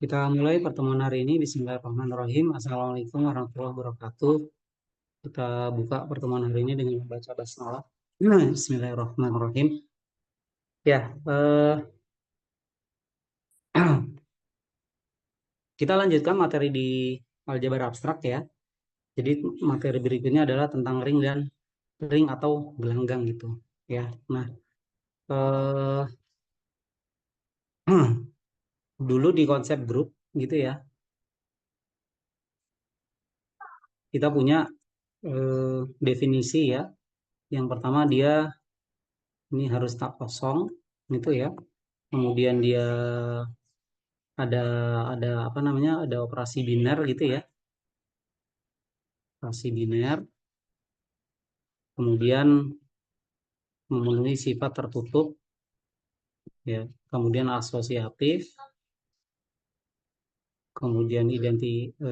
Kita mulai pertemuan hari ini. Bismillahirrahmanirrahim. Assalamualaikum warahmatullahi wabarakatuh. Kita buka pertemuan hari ini dengan membaca basmalah. Bismillahirrahmanirrahim. Ya, kita lanjutkan materi di aljabar abstrak ya. Jadi materi berikutnya adalah tentang ring dan ring atau gelanggang gitu. Ya, nah eh, dulu di konsep grup gitu ya, kita punya definisi ya. Yang pertama dia ini harus tak kosong gitu ya. Kemudian dia ada ada apa namanya, ada operasi biner gitu ya, operasi biner, kemudian memenuhi sifat tertutup ya, kemudian asosiatif, kemudian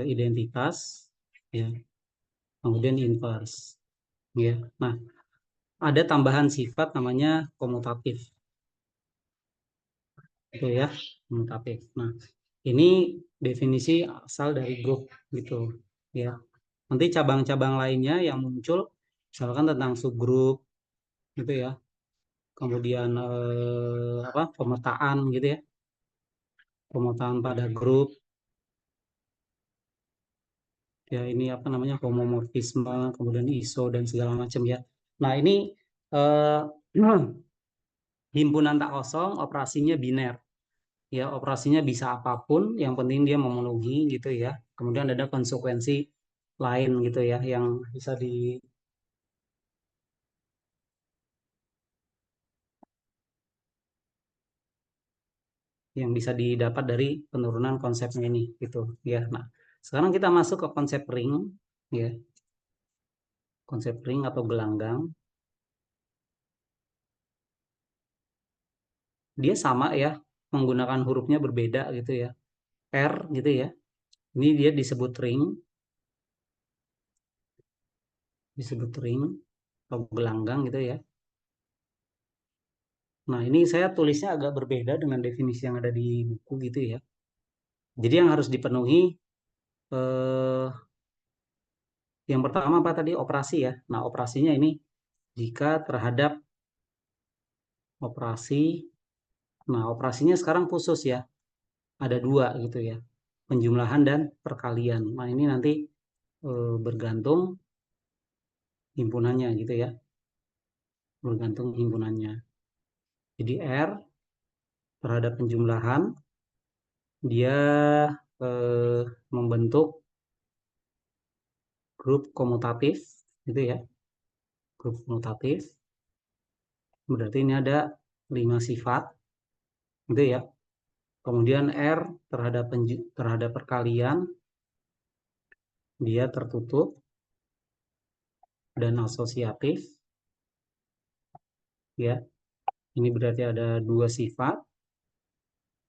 identitas ya, kemudian inverse ya. Nah, ada tambahan sifat namanya komutatif itu ya, komutatif. Nah, ini definisi asal dari grup gitu ya. Nanti cabang-cabang lainnya yang muncul misalkan tentang subgrup gitu ya, kemudian apa, pemetaan gitu ya, pemetaan pada grup ya, ini apa namanya, homomorfisme, kemudian iso dan segala macam ya. Nah ini eh, himpunan tak kosong operasinya biner ya, operasinya bisa apapun, yang penting dia memenuhi gitu ya. Kemudian ada konsekuensi lain gitu ya yang bisa didapat dari penurunan konsepnya ini gitu ya. Nah, sekarang kita masuk ke konsep ring ya, konsep ring atau gelanggang. Dia sama ya, menggunakan hurufnya berbeda gitu ya. R gitu ya. Ini dia disebut ring atau gelanggang gitu ya. Nah, ini saya tulisnya agak berbeda dengan definisi yang ada di buku gitu ya. Jadi yang harus dipenuhi eh, yang pertama apa tadi? Operasi ya. Nah, operasinya ini jika terhadap operasi. Nah, operasinya sekarang khusus ya. Ada dua gitu ya. Penjumlahan dan perkalian. Nah, ini nanti bergantung himpunannya gitu ya. Bergantung himpunannya. Jadi R terhadap penjumlahan dia membentuk grup komutatif gitu ya. Grup komutatif berarti ini ada 5 sifat gitu ya. Kemudian R terhadap perkalian dia tertutup dan asosiatif ya. Ini berarti ada 2 sifat.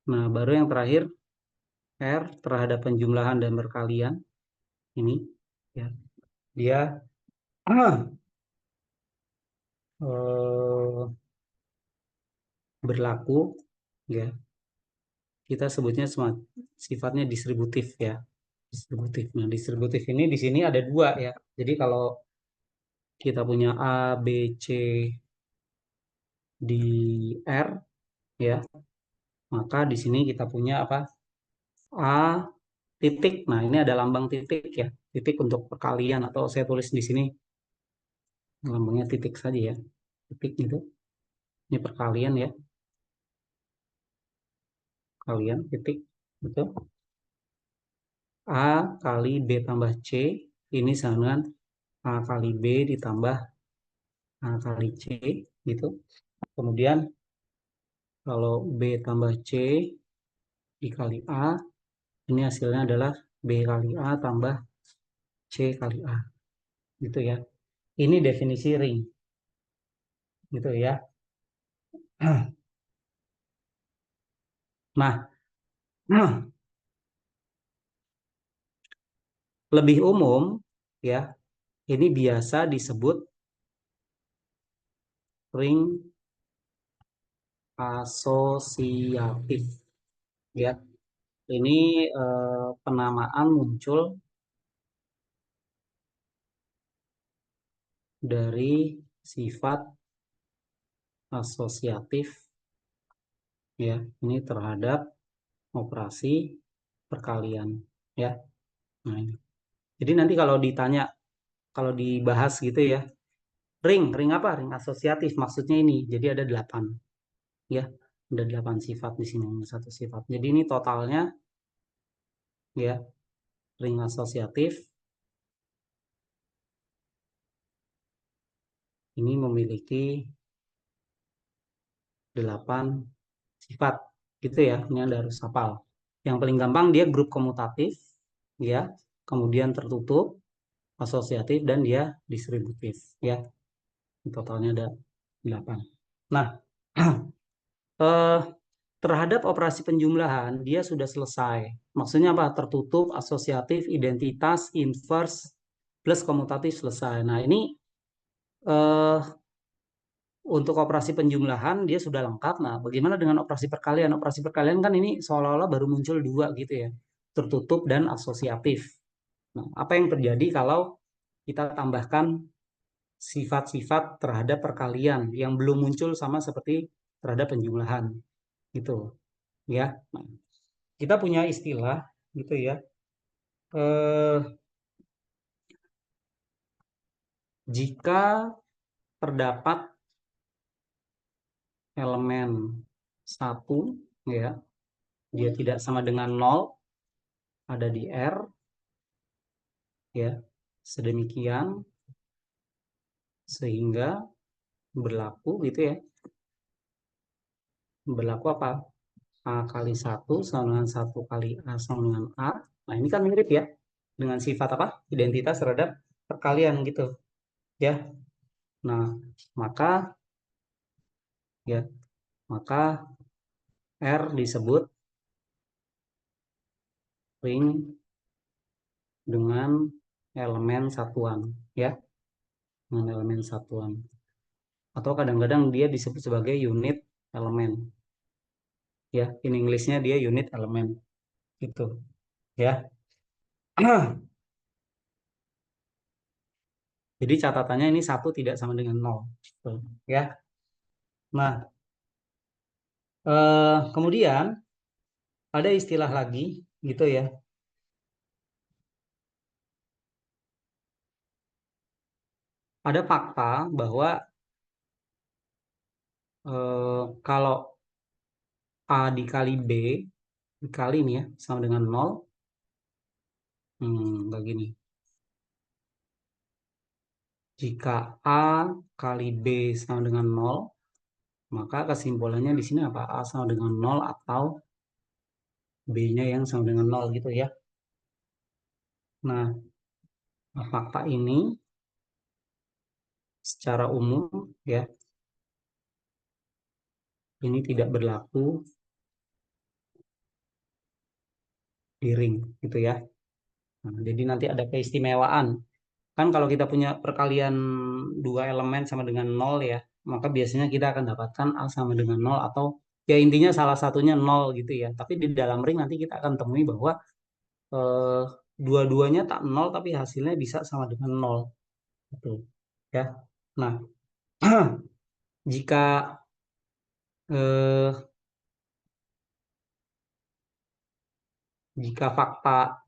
Nah, baru yang terakhir R terhadap penjumlahan dan perkalian ini ya. Dia eh, berlaku ya, kita sebutnya sifatnya distributif ya, distributif. Nah, distributif ini di sini ada dua ya. Jadi kalau kita punya A B C di R ya, maka di sini kita punya apa, A titik. Nah, ini ada lambang titik ya, titik untuk perkalian, atau saya tulis di sini lambangnya titik saja ya, titik itu. Ini perkalian ya, kalian titik, betul. A kali B tambah C ini sama dengan A kali B ditambah A kali C gitu. Kemudian kalau B tambah C dikali A, ini hasilnya adalah B kali A tambah C kali A gitu ya. Ini definisi ring gitu ya. Nah, lebih umum ya, ini biasa disebut ring asosiatif ya. ini penamaan muncul dari sifat asosiatif ya, ini terhadap operasi perkalian ya. Nah, ini. Jadi nanti kalau ditanya, kalau dibahas gitu ya, ring apa? Ring asosiatif maksudnya ini. Jadi ada 8 ya. Ada 8 sifat di sini, satu sifat. Jadi ini totalnya ya, ring asosiatif ini memiliki 8 sifat gitu ya. Ini Anda harus hafal. Yang paling gampang dia grup komutatif ya, kemudian tertutup, asosiatif, dan dia distributif ya. Totalnya ada 8. Nah, eh, terhadap operasi penjumlahan dia sudah selesai. Maksudnya apa? Tertutup, asosiatif, identitas, inverse, plus komutatif selesai. Nah, ini eh, untuk operasi penjumlahan dia sudah lengkap. Nah, bagaimana dengan operasi perkalian? Operasi perkalian kan ini seolah-olah baru muncul 2 gitu ya. Tertutup dan asosiatif. Nah, apa yang terjadi kalau kita tambahkan sifat-sifat terhadap perkalian yang belum muncul sama seperti terhadap penjumlahan gitu ya. Nah, kita punya istilah gitu ya. Eh, jika terdapat elemen satu ya, dia tidak sama dengan nol, ada di R ya, sedemikian sehingga berlaku gitu ya. Berlaku apa? A kali satu sama dengan 1 kali A sama dengan A. Nah, ini kan mirip ya dengan sifat apa? Identitas terhadap perkalian gitu ya. Nah, maka ya, maka R disebut ring dengan elemen satuan ya, dengan elemen satuan. Atau kadang-kadang dia disebut sebagai unit elemen ya. In English-nya dia unit elemen gitu ya. Jadi catatannya ini satu tidak sama dengan nol gitu, ya. Nah, kemudian ada istilah lagi gitu ya. Ada fakta bahwa kalau A dikali B dikali ini ya sama dengan nol. Begini. Jika A kali B sama dengan nol, maka kesimpulannya di sini apa? A sama dengan nol atau B-nya yang sama dengan nol gitu ya. Nah, fakta ini secara umum ya, ini tidak berlaku di ring gitu ya. Nah, jadi nanti ada keistimewaan. Kan kalau kita punya perkalian 2 elemen sama dengan nol ya, maka biasanya kita akan dapatkan A sama dengan nol atau ya intinya salah satunya nol gitu ya. Tapi di dalam ring nanti kita akan temui bahwa eh, dua-duanya tak nol tapi hasilnya bisa sama dengan nol gitu ya. Nah, jika eh, jika fakta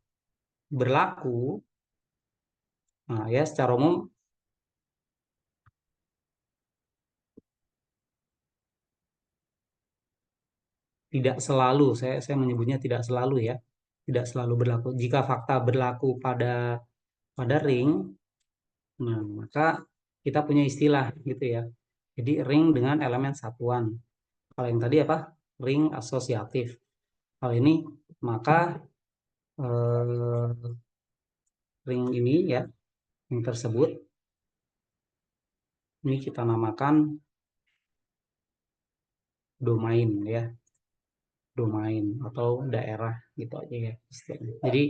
berlaku, nah ya secara umum tidak selalu, saya menyebutnya tidak selalu ya, tidak selalu berlaku. Jika fakta berlaku pada ring, nah maka kita punya istilah gitu ya. Jadi ring dengan elemen satuan. Kalau yang tadi apa? Ring asosiatif. Kalau ini maka ring ini ya, yang tersebut ini kita namakan domain ya, domain atau daerah gitu aja ya istilahnya. Jadi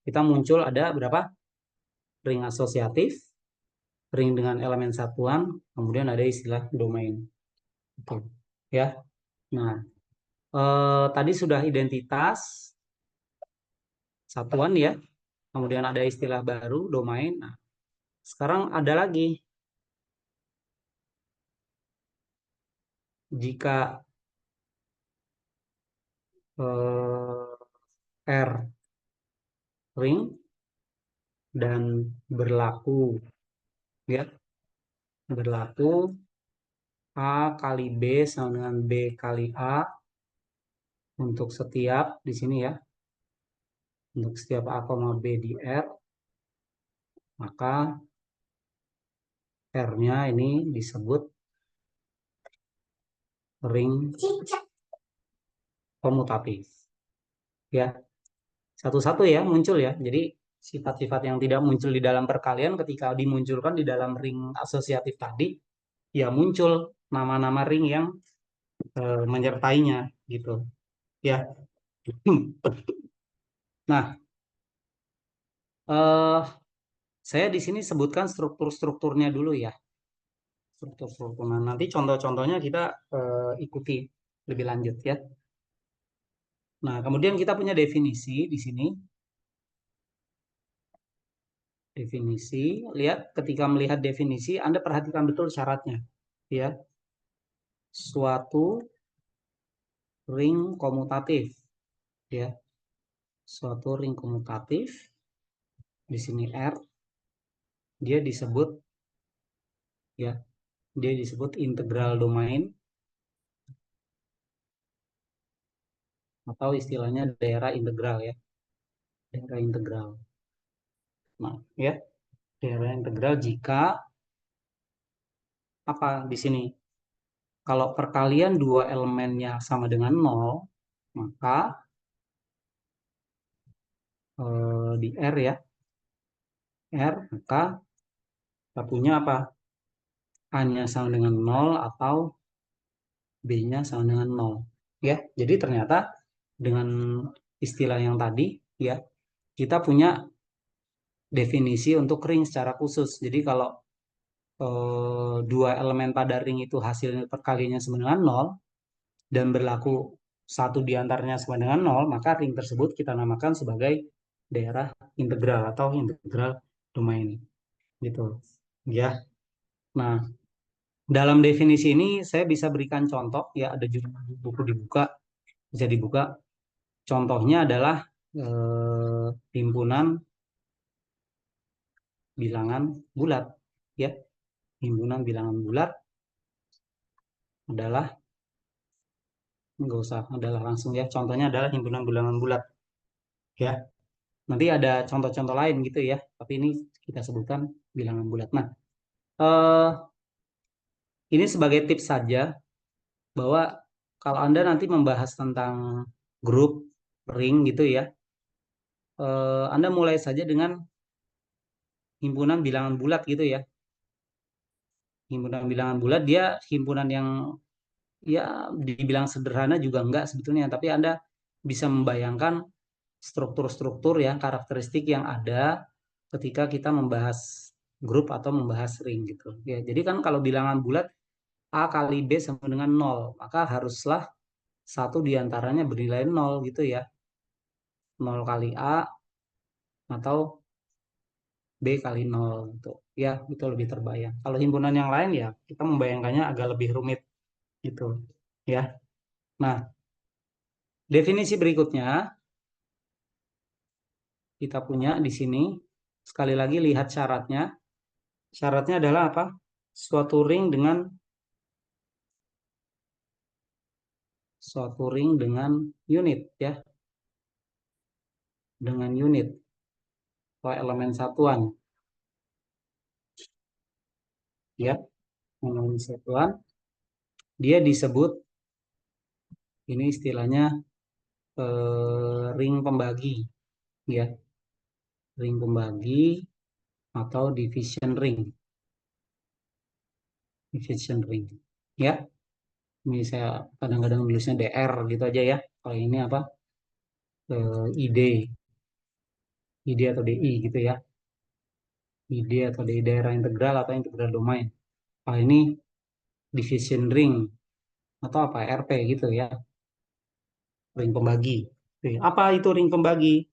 kita muncul ada berapa? Ring asosiatif, ring dengan elemen satuan, kemudian ada istilah domain. Oke. Ya. Nah, tadi sudah identitas, satuan ya. Kemudian ada istilah baru, domain. Nah, sekarang ada lagi. Jika R ring dan berlaku, ya, berlaku A kali B sama dengan B kali A untuk setiap di sini ya, untuk setiap A, B di R, maka R-nya ini disebut ring komutatif. Ya, satu-satu ya muncul ya. Jadi sifat-sifat yang tidak muncul di dalam perkalian ketika dimunculkan di dalam ring asosiatif tadi, ya muncul nama-nama ring yang menyertainya gitu. Ya. Nah, eh, saya di sini sebutkan struktur-strukturnya dulu ya. Struktur-struktur. Nah, nanti contoh-contohnya kita ikuti lebih lanjut ya. Nah, kemudian kita punya definisi di sini. Definisi, lihat ketika melihat definisi, Anda perhatikan betul syaratnya. Ya, suatu ring komutatif. Ya, suatu ring komutatif. Di sini R, dia disebut ya, dia disebut integral domain atau istilahnya daerah integral ya, daerah integral. Nah, ya, daerah integral jika apa di sini? Kalau perkalian dua elemennya sama dengan nol, maka di R ya, R, maka kita punya apa? A-nya sama dengan nol atau B-nya sama dengan nol. Ya, jadi ternyata dengan istilah yang tadi, ya, kita punya definisi untuk ring secara khusus. Jadi kalau dua elemen pada ring itu hasil perkaliannya sama dengan nol dan berlaku satu di antaranya sama dengan nol, maka ring tersebut kita namakan sebagai daerah integral atau integral domain. Gitu. Ya. Nah, dalam definisi ini saya bisa berikan contoh ya, ada judul buku dibuka, bisa dibuka. Contohnya adalah himpunan bilangan bulat ya. Himpunan bilangan bulat adalah nggak usah adalah langsung ya. Contohnya adalah himpunan bilangan bulat ya. Nanti ada contoh-contoh lain gitu ya. Tapi ini kita sebutkan bilangan bulat. Nah, eh, ini sebagai tips saja bahwa kalau Anda nanti membahas tentang grup ring gitu ya, Anda mulai saja dengan himpunan bilangan bulat gitu ya. Himpunan bilangan bulat dia himpunan yang ya dibilang sederhana juga enggak sebetulnya, tapi Anda bisa membayangkan struktur-struktur ya, karakteristik yang ada ketika kita membahas grup atau membahas ring gitu. Ya, jadi kan kalau bilangan bulat A kali B sama dengan nol, maka haruslah satu diantaranya bernilai nol gitu ya. Nol kali A atau B kali nol gitu. Ya, itu lebih terbayang. Kalau himpunan yang lain ya kita membayangkannya agak lebih rumit gitu. Ya. Nah, definisi berikutnya kita punya di sini. Sekali lagi lihat syaratnya. Syaratnya adalah apa? Suatu ring dengan unit ya, dengan unit atau elemen satuan ya, elemen satuan dia disebut ini istilahnya ring pembagi ya, ring pembagi atau division ring ya. Ini saya kadang-kadang nulisnya DR gitu aja ya. Kalau ini apa? ID, ID atau DI gitu ya. ID atau DI daerah integral atau integral domain. Kalau ini division ring atau apa? RP gitu ya. Ring pembagi. Apa itu ring pembagi?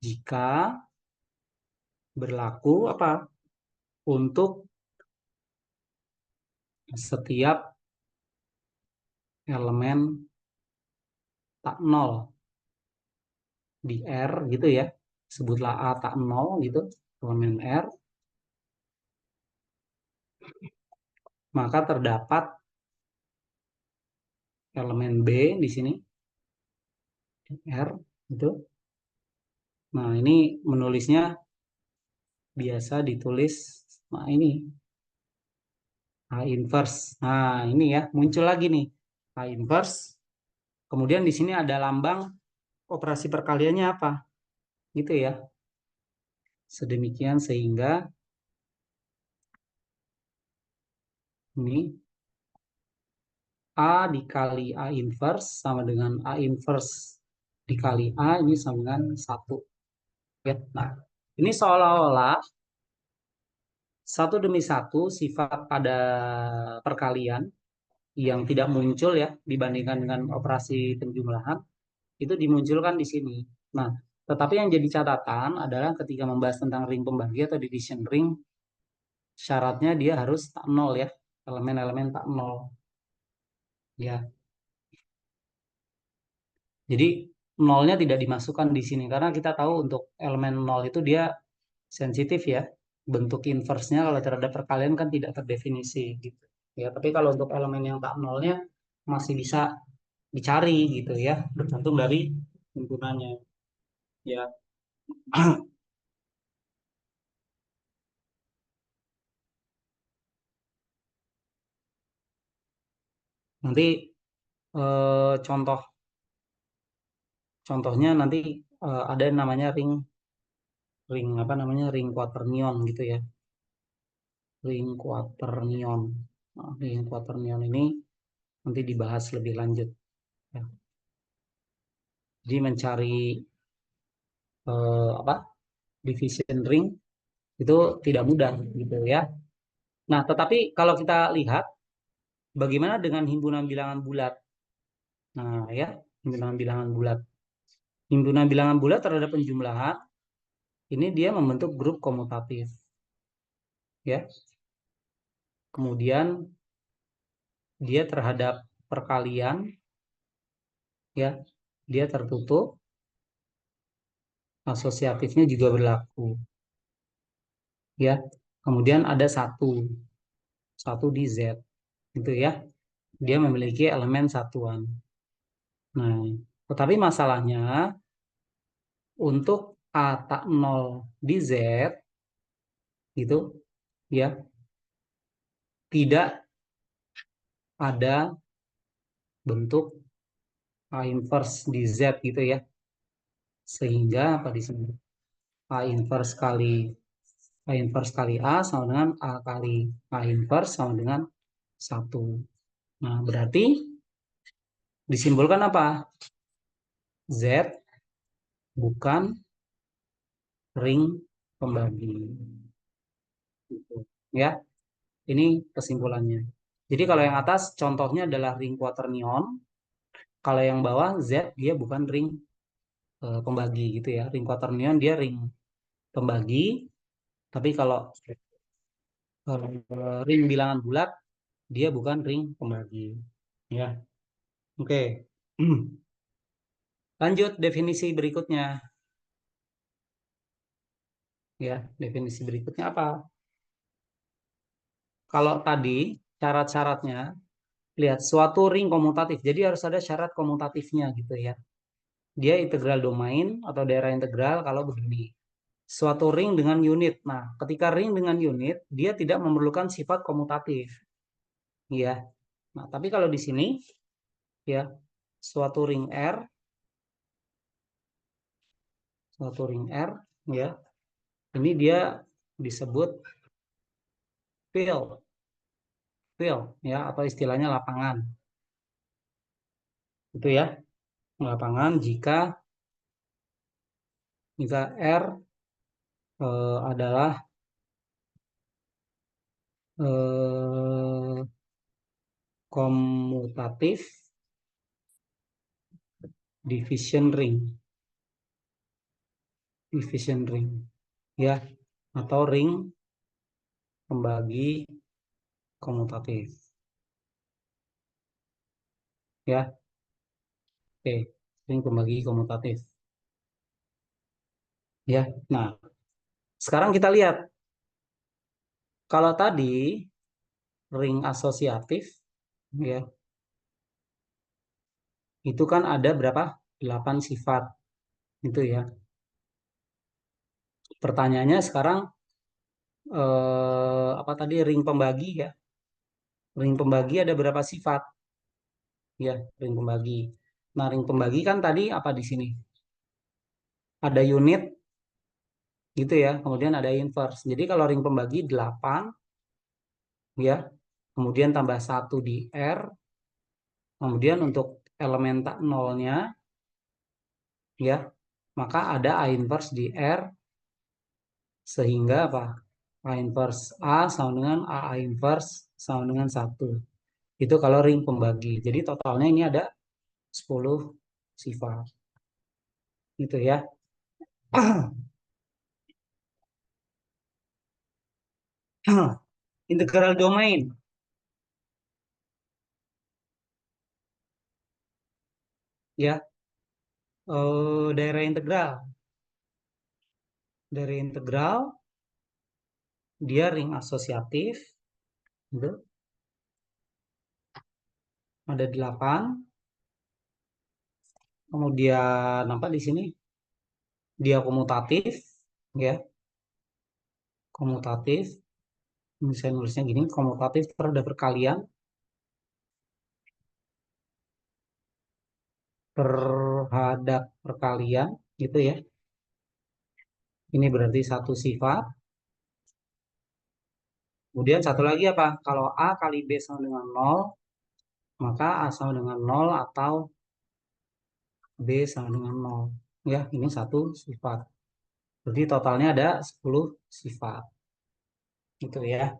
jika berlaku apa? Untuk setiap elemen tak nol di R gitu ya. Sebutlah A tak nol gitu, elemen R, maka terdapat elemen B di sini, R gitu. Nah, ini menulisnya biasa ditulis, nah ini A inverse. Nah, ini ya, muncul lagi nih A inverse. Kemudian di sini ada lambang operasi perkaliannya apa? Gitu ya. Sedemikian sehingga ini A dikali A inverse sama dengan A inverse dikali A ini sama dengan 1. Ya. Nah, ini seolah-olah satu demi satu sifat pada perkalian yang tidak muncul ya dibandingkan dengan operasi penjumlahan itu dimunculkan di sini. Nah, tetapi yang jadi catatan adalah ketika membahas tentang ring pembagi atau division ring, syaratnya dia harus tak nol ya, elemen-elemen tak nol. Ya, jadi nolnya tidak dimasukkan di sini karena kita tahu untuk elemen nol itu dia sensitif ya. Bentuk inverse-nya kalau terhadap perkalian kan tidak terdefinisi gitu. Ya, tapi kalau untuk elemen yang tak nolnya masih bisa dicari gitu ya, bergantung dari himpunannya. Ya, nanti contoh contohnya nanti ada yang namanya ring ring apa namanya ring quaternion gitu ya, ring quaternion. Nah, ring quaternion ini nanti dibahas lebih lanjut ya. Jadi mencari apa division ring itu tidak mudah gitu ya. Nah, tetapi kalau kita lihat bagaimana dengan himpunan bilangan bulat. Nah, ya, himpunan bilangan bulat. Himpunan bilangan bulat terhadap penjumlahan ini dia membentuk grup komutatif ya. Kemudian dia terhadap perkalian ya, dia tertutup, asosiatifnya juga berlaku ya. Kemudian ada satu di Z itu ya. Dia memiliki elemen satuan. Nah, tetapi masalahnya untuk A tak nol di Z itu ya tidak ada bentuk A inverse di Z gitu ya. Sehingga apa di sini? A inverse kali A inverse kali A sama dengan A kali A inverse sama dengan 1. Nah, berarti disimbolkan apa? Z bukan ring pembagi. Gitu. Ya, ini kesimpulannya. Jadi kalau yang atas contohnya adalah ring quaternion, kalau yang bawah Z dia bukan ring pembagi gitu ya. Ring quaternion dia ring pembagi, tapi kalau ring bilangan bulat dia bukan ring pembagi. Ya, oke. Lanjut definisi berikutnya. Ya, definisi berikutnya apa? Kalau tadi syarat-syaratnya, lihat suatu ring komutatif. Jadi harus ada syarat komutatifnya gitu ya. Dia integral domain atau daerah integral kalau begini. Suatu ring dengan unit. Nah, ketika ring dengan unit, dia tidak memerlukan sifat komutatif. Ya. Nah, tapi kalau di sini ya, suatu ring R, suatu ring R ya. Ini dia disebut field, field ya atau istilahnya lapangan. Itu ya, lapangan jika R adalah eh, komutatif division ring. division ring, ya, atau ring pembagi komutatif, ya. Oke, ring pembagi komutatif, ya. Nah, sekarang kita lihat kalau tadi ring asosiatif, ya, itu kan ada berapa? 8 sifat, itu ya. Pertanyaannya sekarang apa tadi ring pembagi, ya? Ring pembagi ada berapa sifat? Ya, ring pembagi. Nah, ring pembagi kan tadi apa di sini? Ada unit gitu ya, kemudian ada inverse. Jadi kalau ring pembagi 8, ya, kemudian tambah 1 di R, kemudian untuk elemen tak nolnya, ya, maka ada A inverse di R, sehingga apa? A inverse A sama dengan A inverse sama dengan 1. Itu kalau ring pembagi. Jadi totalnya ini ada 10 sifat. Gitu ya. Integral domain, ya. Daerah integral. Daerah integral dia ring asosiatif, gitu. Ada 8. Kemudian apa di sini? Dia komutatif, ya. Komutatif. Ini saya nulisnya gini, komutatif terhadap perkalian terhadap perkalian, gitu ya. Ini berarti satu sifat. Kemudian satu lagi apa? Kalau A kali B sama dengan 0, maka A sama dengan 0 atau B sama dengan 0. Ya, ini satu sifat. Jadi totalnya ada 10 sifat. Gitu ya.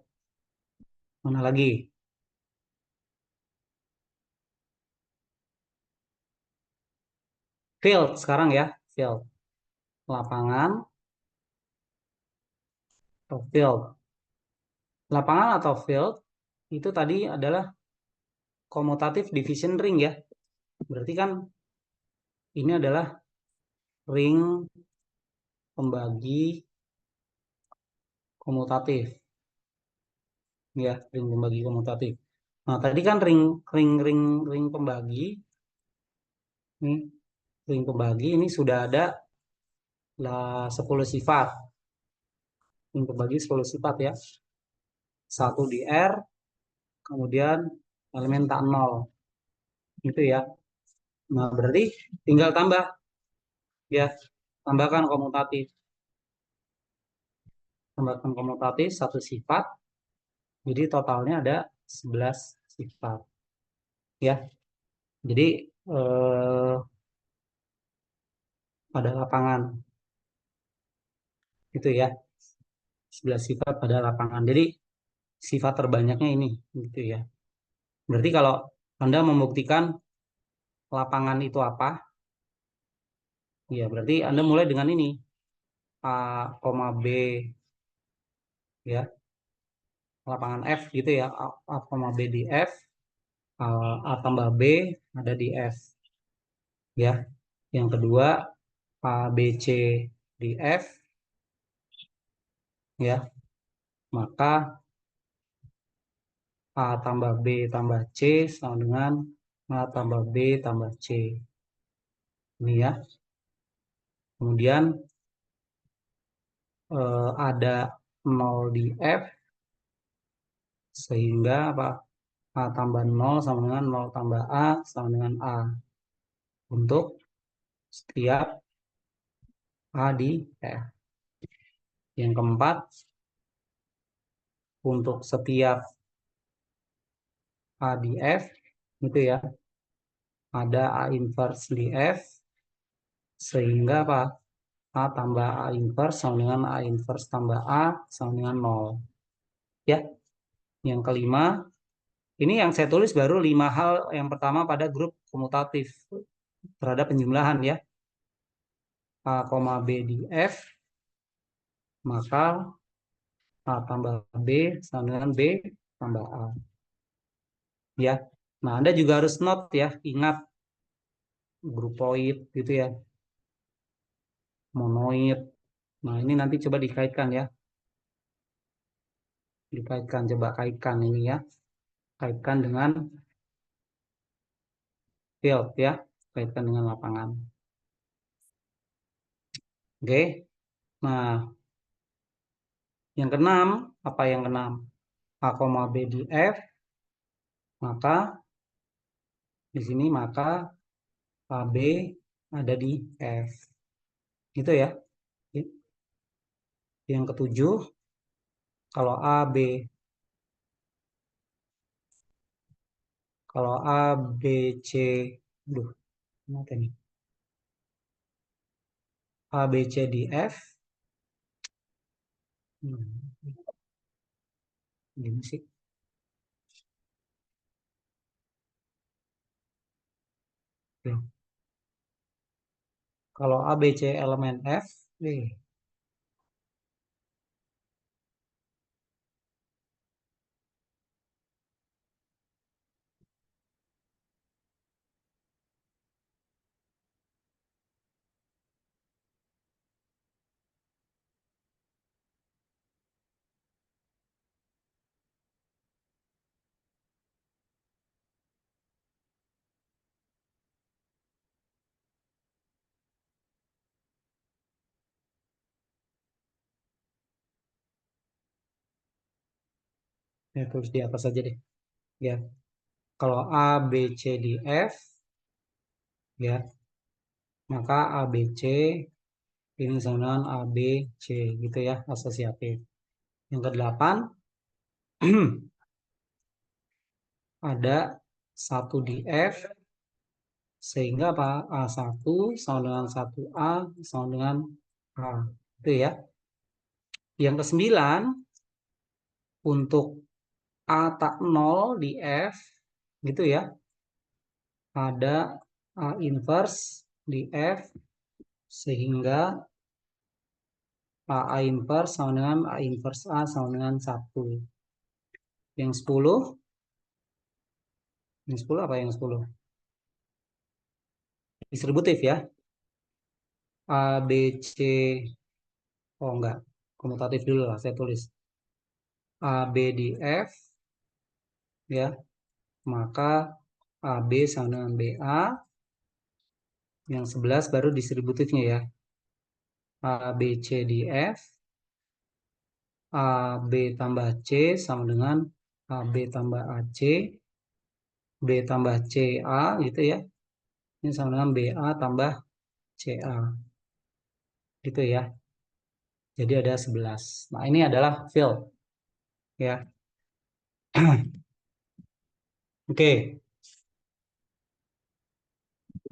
Mana lagi? Field sekarang ya. Field. Lapangan atau field. Lapangan atau field itu tadi adalah commutative division ring ya. Berarti kan ini adalah ring pembagi komutatif. Ya, ring pembagi komutatif. Nah, tadi kan ring pembagi, nih, ring pembagi ini sudah ada lah 10 sifat. Ring pembagi 10 sifat ya. Satu di R, kemudian elemen tak nol. Itu ya. Nah, berarti tinggal tambah ya, tambahkan komutatif. Tambahkan komutatif satu sifat. Jadi totalnya ada 11 sifat. Ya. Jadi pada lapangan itu ya. 11 sifat pada lapangan. Jadi sifat terbanyaknya ini gitu ya. Berarti kalau Anda membuktikan lapangan itu apa? Ya, berarti Anda mulai dengan ini. A, B, ya. Lapangan F gitu ya. A, B di F. A tambah B ada di F. Ya. Yang kedua, A, B, C di F. Ya. Maka A tambah B tambah C sama dengan A tambah B tambah C. Ini ya. Kemudian ada 0 di F, sehingga apa? A tambah 0 sama dengan 0 tambah A sama dengan A. Untuk setiap A di F. Yang keempat, untuk setiap A di F, itu ya, ada A inverse di F, sehingga apa? A tambah A inverse sama dengan A inverse tambah A sama dengan 0. Ya, yang kelima, ini yang saya tulis baru 5 hal yang pertama pada grup komutatif terhadap penjumlahan ya. B di F, maka A tambah B sama dengan B tambah A. Ya. Nah, Anda juga harus note ya, ingat grupoid gitu ya, monoid. Nah, ini nanti coba dikaitkan ya. Dikaitkan, coba kaitkan ini ya. Kaitkan dengan field ya. Kaitkan dengan lapangan. Oke. Nah, yang keenam, apa yang keenam? A, B di F, maka di sini maka AB ada di F. Gitu ya. Yang ketujuh, kalau A, B, C, aduh, apa nih? A, B, C di F, gini sih. Oke. Kalau A, B, C elemen F, ya, tulis di atas saja deh. Ya, kalau A, B, C di F, ya, maka A, B, C ini sama dengan A, B, C, gitu ya, asosiatif. Yang kedelapan, ada satu di F, sehingga apa? A1 sama dengan 1A sama dengan A. Itu ya. Yang kesembilan, untuk A tak 0 di F, gitu ya. Ada A inverse di F, sehingga A inverse sama dengan A inverse A sama dengan 1. Yang 10, yang 10 apa yang 10? Distributif ya. A, B, C, oh enggak, komutatif dulu lah, saya tulis. A, B di F, ya, maka AB sama dengan BA, yang 11 baru distributifnya ya. A, B, C di F, A, B tambah C sama dengan A, B tambah AC, B tambah CA gitu ya. Ini sama dengan BA tambah CA. Gitu ya. Jadi ada 11. Nah, ini adalah field ya. Oke.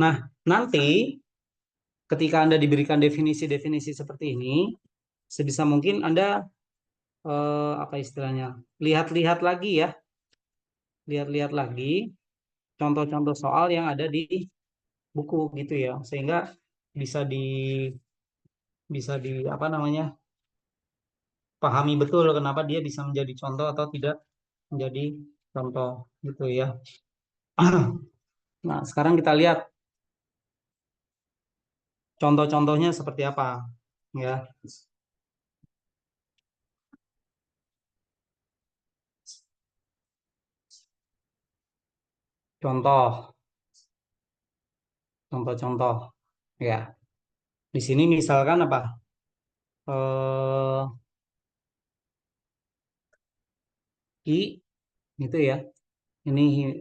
Nah, nanti ketika Anda diberikan definisi-definisi seperti ini, sebisa mungkin Anda apa istilahnya? Lihat-lihat lagi ya. Lihat-lihat lagi contoh-contoh soal yang ada di buku gitu ya. Sehingga bisa di apa namanya? Pahami betul kenapa dia bisa menjadi contoh atau tidak menjadi contoh gitu ya. Nah, sekarang kita lihat contoh-contohnya seperti apa ya. Contoh, contoh-contoh ya. Di sini misalkan apa? Eh I gitu ya. Ini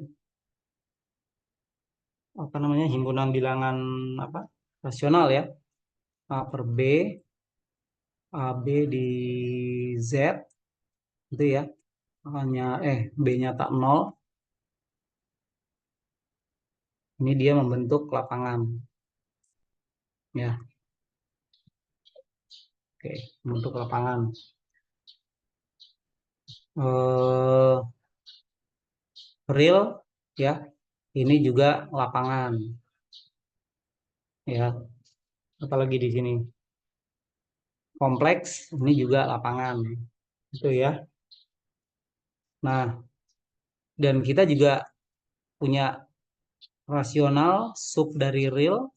apa namanya? Himpunan bilangan apa? Rasional ya. A per B, AB di Z gitu ya. Hanya B-nya tak nol. Ini dia membentuk lapangan ya. Oke, membentuk lapangan. Eh real ya. Ini juga lapangan ya. Apalagi di sini. Kompleks, ini juga lapangan. Itu ya. Nah, dan kita juga punya rasional sub dari real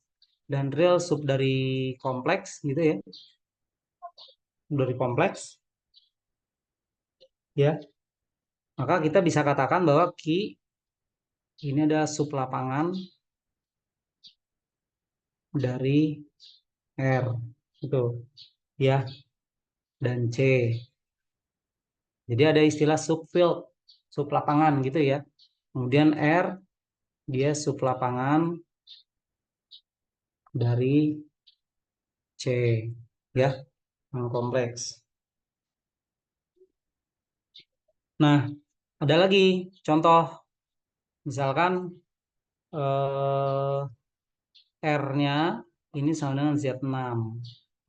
dan real sub dari kompleks gitu ya. Dari kompleks ya. Maka kita bisa katakan bahwa Q ini adalah sub lapangan dari R itu ya, dan C. Jadi ada istilah subfield, sub lapangan gitu ya. Kemudian R dia sub lapangan dari C ya, yang kompleks. Nah, ada lagi contoh, misalkan R-nya ini sama dengan Z6.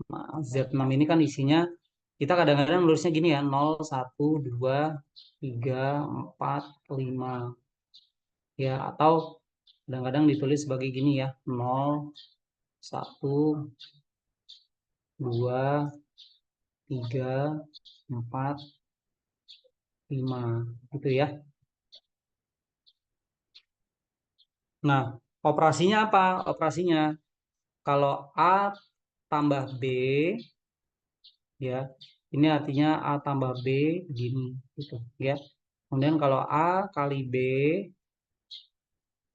Nah, Z6 ini kan isinya, kita kadang-kadang nulisnya gini ya, 0, 1, 2, 3, 4, 5. Ya, atau kadang-kadang ditulis sebagai gini ya, 0, 1, 2, 3, 4, 5. Gitu ya. Nah, operasinya apa? Operasinya, kalau A tambah B, ya, ini artinya A tambah B gini, gitu ya. Kemudian kalau A kali B,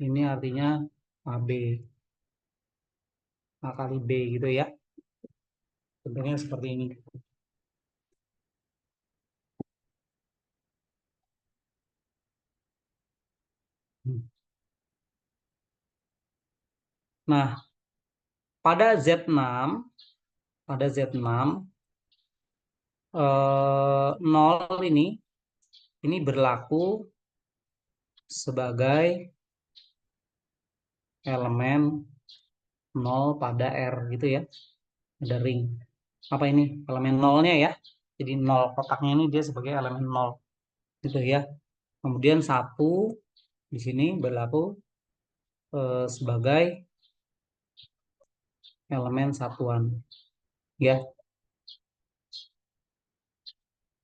ini artinya AB. A kali B gitu ya. Bentuknya seperti ini. Nah, pada Z6, pada Z6 0 ini berlaku sebagai elemen 0 pada R gitu ya. Ada ring. Apa ini? Elemen nolnya ya. Jadi 0 kotaknya ini dia sebagai elemen 0 gitu ya. Kemudian 1 di sini berlaku sebagai elemen satuan ya,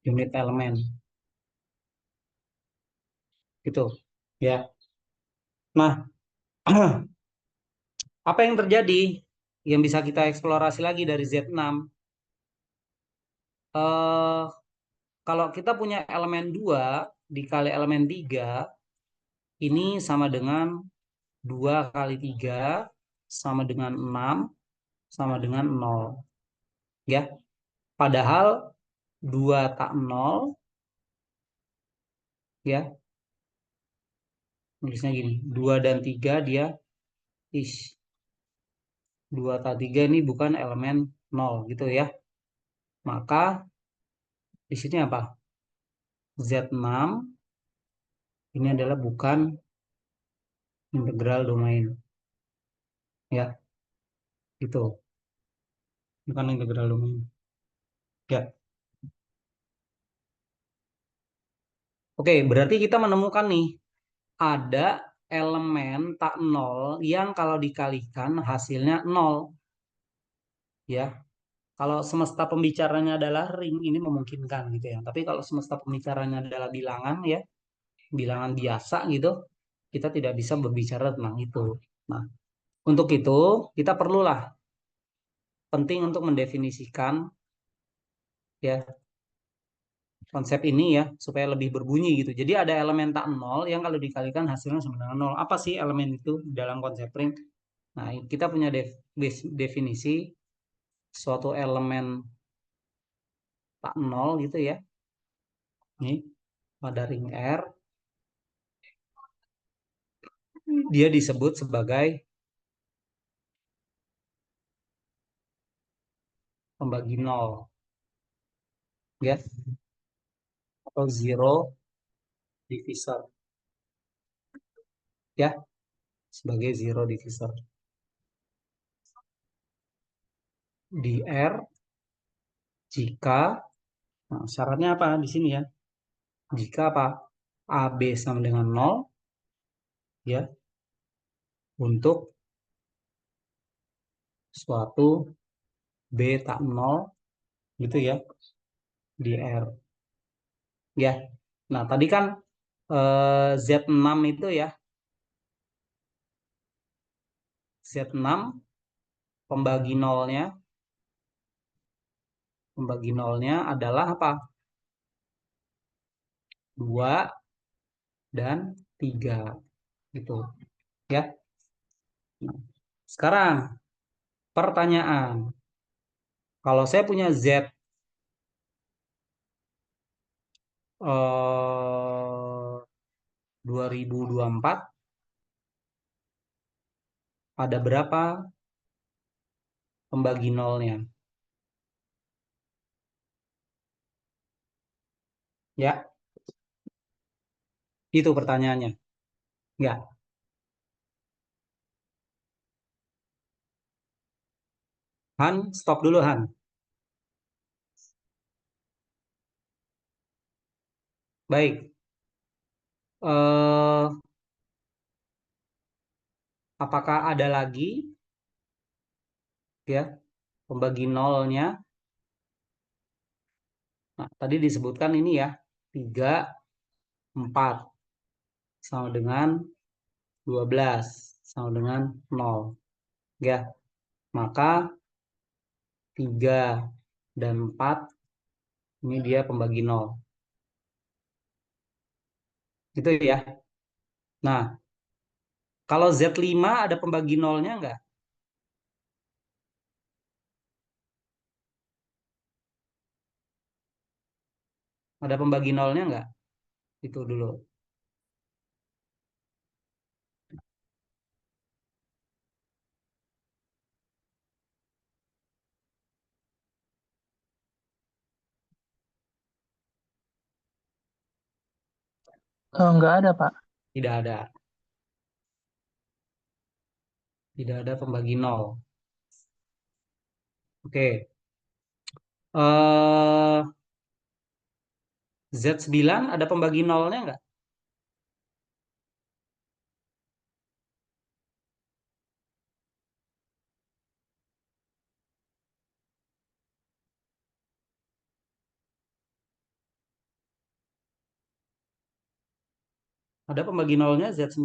unit elemen gitu ya. Nah, apa yang terjadi yang bisa kita eksplorasi lagi dari Z6? Eh, kalau kita punya elemen 2 dikali elemen 3, ini sama dengan 2 kali 3 sama dengan 6 sama dengan 0 ya. Padahal 2 tak 0 ya, tulisnya gini, 2 dan 3 dia is 2 tak 3 ini bukan elemen 0 gitu ya. Maka di sini apa? Z6 ini adalah bukan integral domain ya, gitu. Bukan integral domain. Ya. Oke, berarti kita menemukan nih ada elemen tak nol yang kalau dikalikan hasilnya nol ya. Kalau semesta pembicaranya adalah ring ini memungkinkan gitu ya. Tapi kalau semesta pembicaranya adalah bilangan ya, bilangan biasa gitu, kita tidak bisa berbicara tentang itu. Nah, untuk itu kita perlulah, penting untuk mendefinisikan ya konsep ini ya supaya lebih berbunyi gitu. Jadi ada elemen tak nol yang kalau dikalikan hasilnya sama dengan nol. Apa sih elemen itu dalam konsep ring? Nah, kita punya definisi suatu elemen tak nol gitu ya. Nih, pada ring R dia disebut sebagai pembagi nol ya, atau zero divisor ya, sebagai zero divisor di R jika, nah, syaratnya apa di sini ya? Jika apa? AB sama dengan nol ya, untuk suatu B tak 0 gitu ya di R. Ya. Nah, tadi kan Z6 itu ya, Z6 pembagi nolnya adalah apa? 2 dan 3 gitu ya. Nah, sekarang pertanyaan, kalau saya punya Z 2024, ada berapa pembagi nolnya? Ya, itu pertanyaannya. Ya, Han, stop dulu Han. Baik, eh, apakah ada lagi ya pembagi nolnya? Nah, tadi disebutkan ini ya, 3, 4 sama dengan 12 sama dengan 0. Ya, maka 3 dan 4 ini dia pembagi nol. Gitu ya. Nah, kalau Z5 ada pembagi nolnya enggak? Ada pembagi nolnya enggak? Itu dulu. Oh, nggak ada, Pak. Tidak ada. Tidak ada pembagi nol. Oke. Eh Z9 ada pembagi nolnya enggak? Ada pembagi nolnya Z9?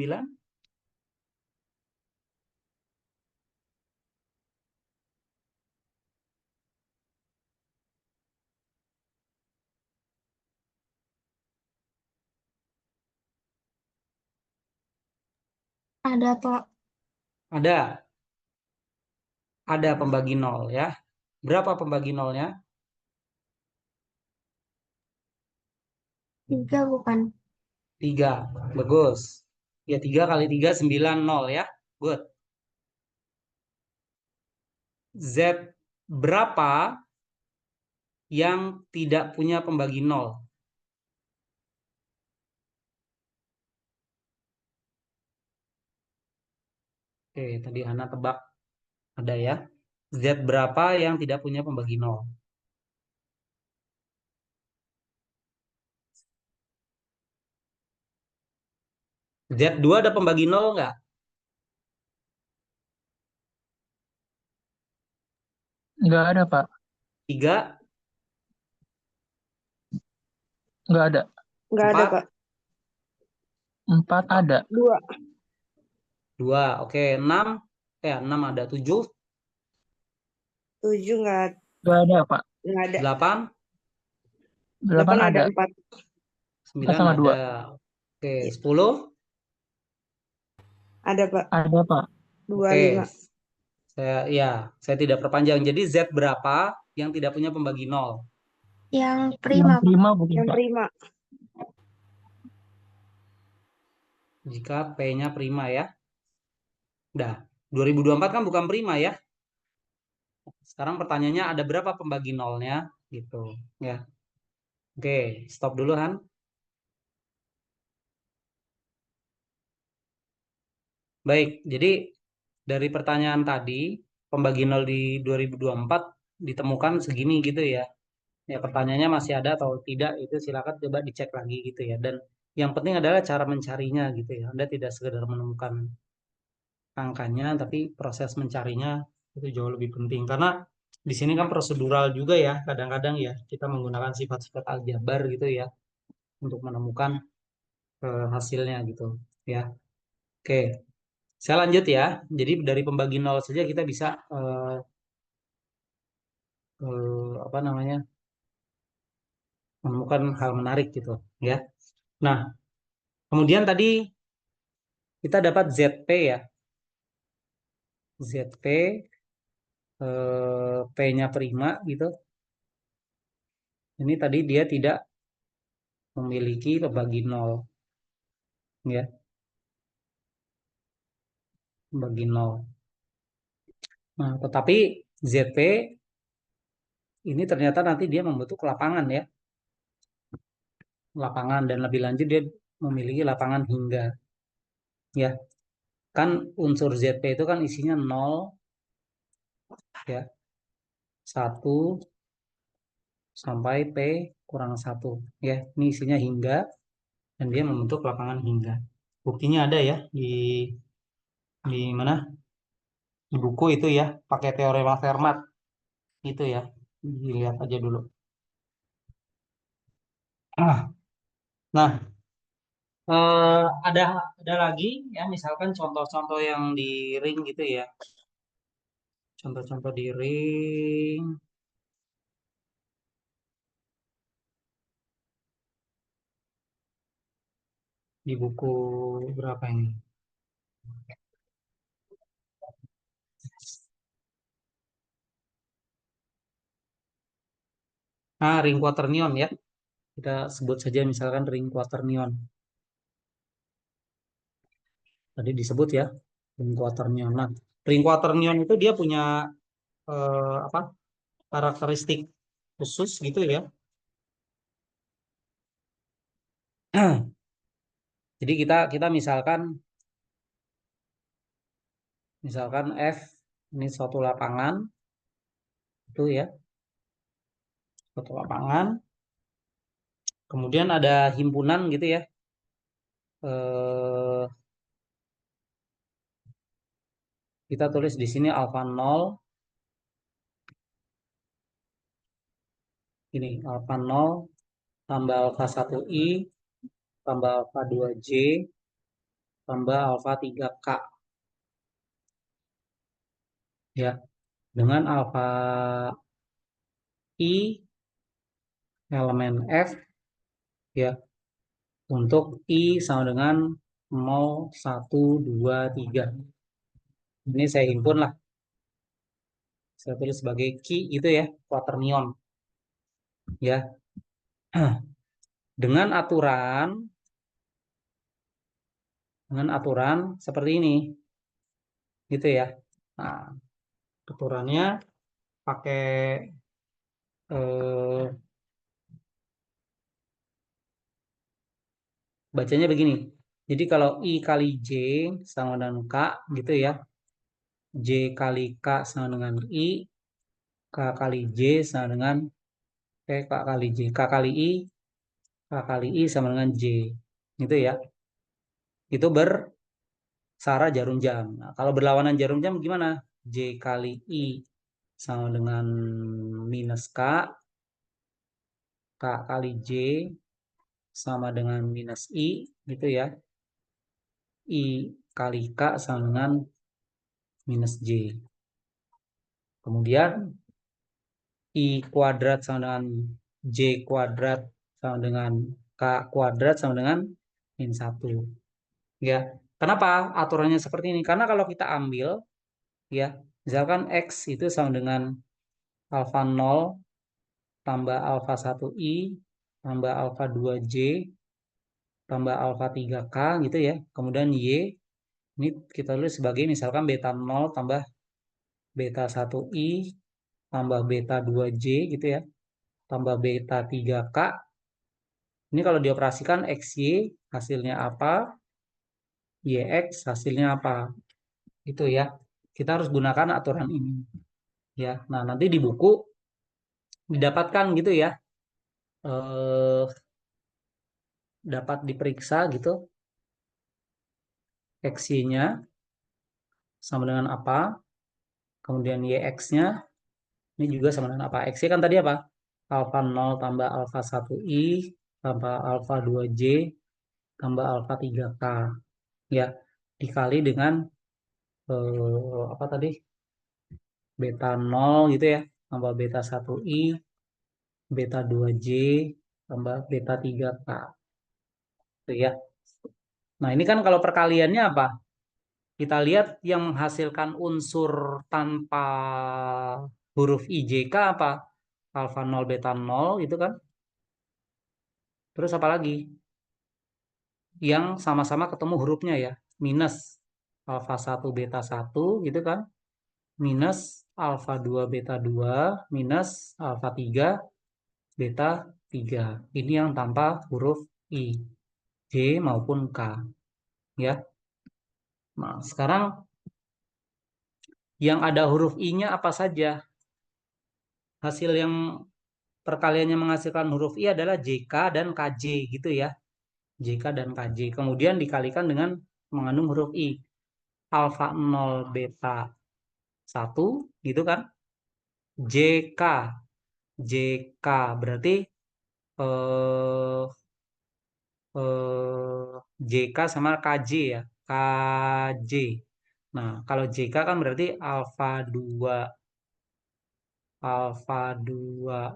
Ada, Pak. Ada. Ada pembagi nol ya. Berapa pembagi nolnya? 3 bukan? 3. Bagus. Ya, 3 kali 3 9 0 ya. Good. Z berapa yang tidak punya pembagi nol? Oke, tadi Hana tebak ada ya. Z berapa yang tidak punya pembagi nol? Z2 ada pembagi nol nggak? Nggak ada, Pak. 3, Nggak ada. Nggak ada, 4, Pak. 4 ada. 2. 2. Oke, 6. 6 ada. 7, 7 Nggak ada, Pak. nggak ada. 8, 8 8 ada, ada. 4. 4 9 sama ada. 2. Oke, Ya. 10. Ada, Pak. Ada, Pak. 2, Oke, 5. saya tidak perpanjang. Jadi Z berapa yang tidak punya pembagi nol? Yang Yang prima, Pak. prima bukan, Yang Pak? prima. Jika P-nya prima ya. Udah, 2024 kan bukan prima ya. Sekarang pertanyaannya ada berapa pembagi nolnya gitu ya. Oke, stop dulu Han. Baik, jadi dari pertanyaan tadi pembagi nol di 2024 ditemukan segini gitu ya. Ya, pertanyaannya masih ada atau tidak itu silakan coba dicek lagi gitu ya. Dan yang penting adalah cara mencarinya gitu ya. Anda tidak sekedar menemukan angkanya tapi proses mencarinya Itu jauh lebih penting karena di sini kan prosedural juga ya. Kadang-kadang ya kita menggunakan sifat-sifat aljabar gitu ya untuk menemukan hasilnya gitu ya. Oke, saya lanjut ya. Jadi dari pembagi nol saja kita bisa apa namanya menemukan hal menarik gitu ya. Nah, kemudian tadi kita dapat ZP ya. ZP P-nya prima gitu. Ini tadi dia tidak memiliki pembagi nol ya, pembagi nol. Nah, tetapi ZP ini ternyata nanti dia membentuk lapangan ya. Lapangan dan lebih lanjut dia memiliki lapangan hingga ya. Kan unsur ZP itu kan isinya 0 ya, 1 sampai P kurang 1 ya. Ini isinya hingga dan dia membentuk lapangan hingga. Buktinya ada ya di mana? Di buku itu ya, pakai teorema Fermat itu ya. Dilihat aja dulu. Nah, ada lagi ya, misalkan contoh-contoh yang di ring gitu ya. Contoh-contoh di ring di buku berapa ini? Nah, ring quaternion ya. Kita sebut saja misalkan ring quaternion. Tadi disebut ya, ring quaternion. Nah, ring quaternion itu dia punya apa? Karakteristik khusus gitu ya. Jadi kita misalkan F ini suatu lapangan itu ya, suatu lapangan. Kemudian ada himpunan gitu ya. Eh, kita tulis di sini alfa 0 ini alfa 0 tambah alfa 1i tambah alfa 2j tambah alfa 3k ya, dengan alfa i elemen F ya, untuk i sama dengan 0 1 2 3. Ini saya himpun lah, saya tulis sebagai Ki itu ya, quaternion ya. Dengan aturan seperti ini gitu ya. Nah, aturannya pakai eh, bacanya begini. Jadi kalau I kali J sama dengan K gitu ya. J kali K sama dengan I, K kali J sama dengan K kali J, K kali I, K kali I sama dengan J. Gitu ya. Itu bersara jarum jam. Nah, kalau berlawanan jarum jam gimana? J kali I sama dengan minus K, K kali J sama dengan minus I gitu ya. I kali K sama dengan minus J. Kemudian I kuadrat sama dengan J kuadrat sama dengan K kuadrat sama dengan min 1. Ya. Kenapa aturannya seperti ini? Karena kalau kita ambil ya, misalkan X itu sama dengan alfa 0 tambah alfa 1i tambah alfa 2j tambah alfa 3k gitu ya. Kemudian Y ini kita tulis sebagai misalkan beta 0 tambah beta 1i tambah beta 2j gitu ya. Tambah beta 3k. Ini kalau dioperasikan XY hasilnya apa? YX hasilnya apa? Itu ya. Kita harus gunakan aturan ini. Ya. Nah, nanti di buku didapatkan gitu ya. Eh, dapat diperiksa gitu. XY-nya sama dengan apa? Kemudian YX-nya ini juga sama dengan apa? X-nya kan tadi apa? Alfa 0 tambah alfa 1I tambah alfa 2J tambah alfa 3K. Ya, dikali dengan apa tadi? Beta 0 gitu ya. Tambah beta 1I, beta 2J, tambah beta 3K. Gitu ya. Nah, ini kan kalau perkaliannya apa? Kita lihat yang menghasilkan unsur tanpa huruf IJK apa? Alfa 0, beta 0 itu kan. Terus apa lagi? Yang sama-sama ketemu hurufnya ya. Minus alfa 1, beta 1 gitu kan. Minus alfa 2, beta 2, minus alfa 3, beta 3. Ini yang tanpa huruf I, J maupun K. Ya. Nah, sekarang yang ada huruf I-nya apa saja? Hasil yang perkaliannya menghasilkan huruf I adalah JK dan KJ gitu ya. JK dan KJ. Kemudian dikalikan dengan mengandung huruf I. Alfa 0 beta 1 gitu kan. JK. JK berarti eh, JK sama KJ ya. KJ. Nah, kalau JK kan berarti alfa 2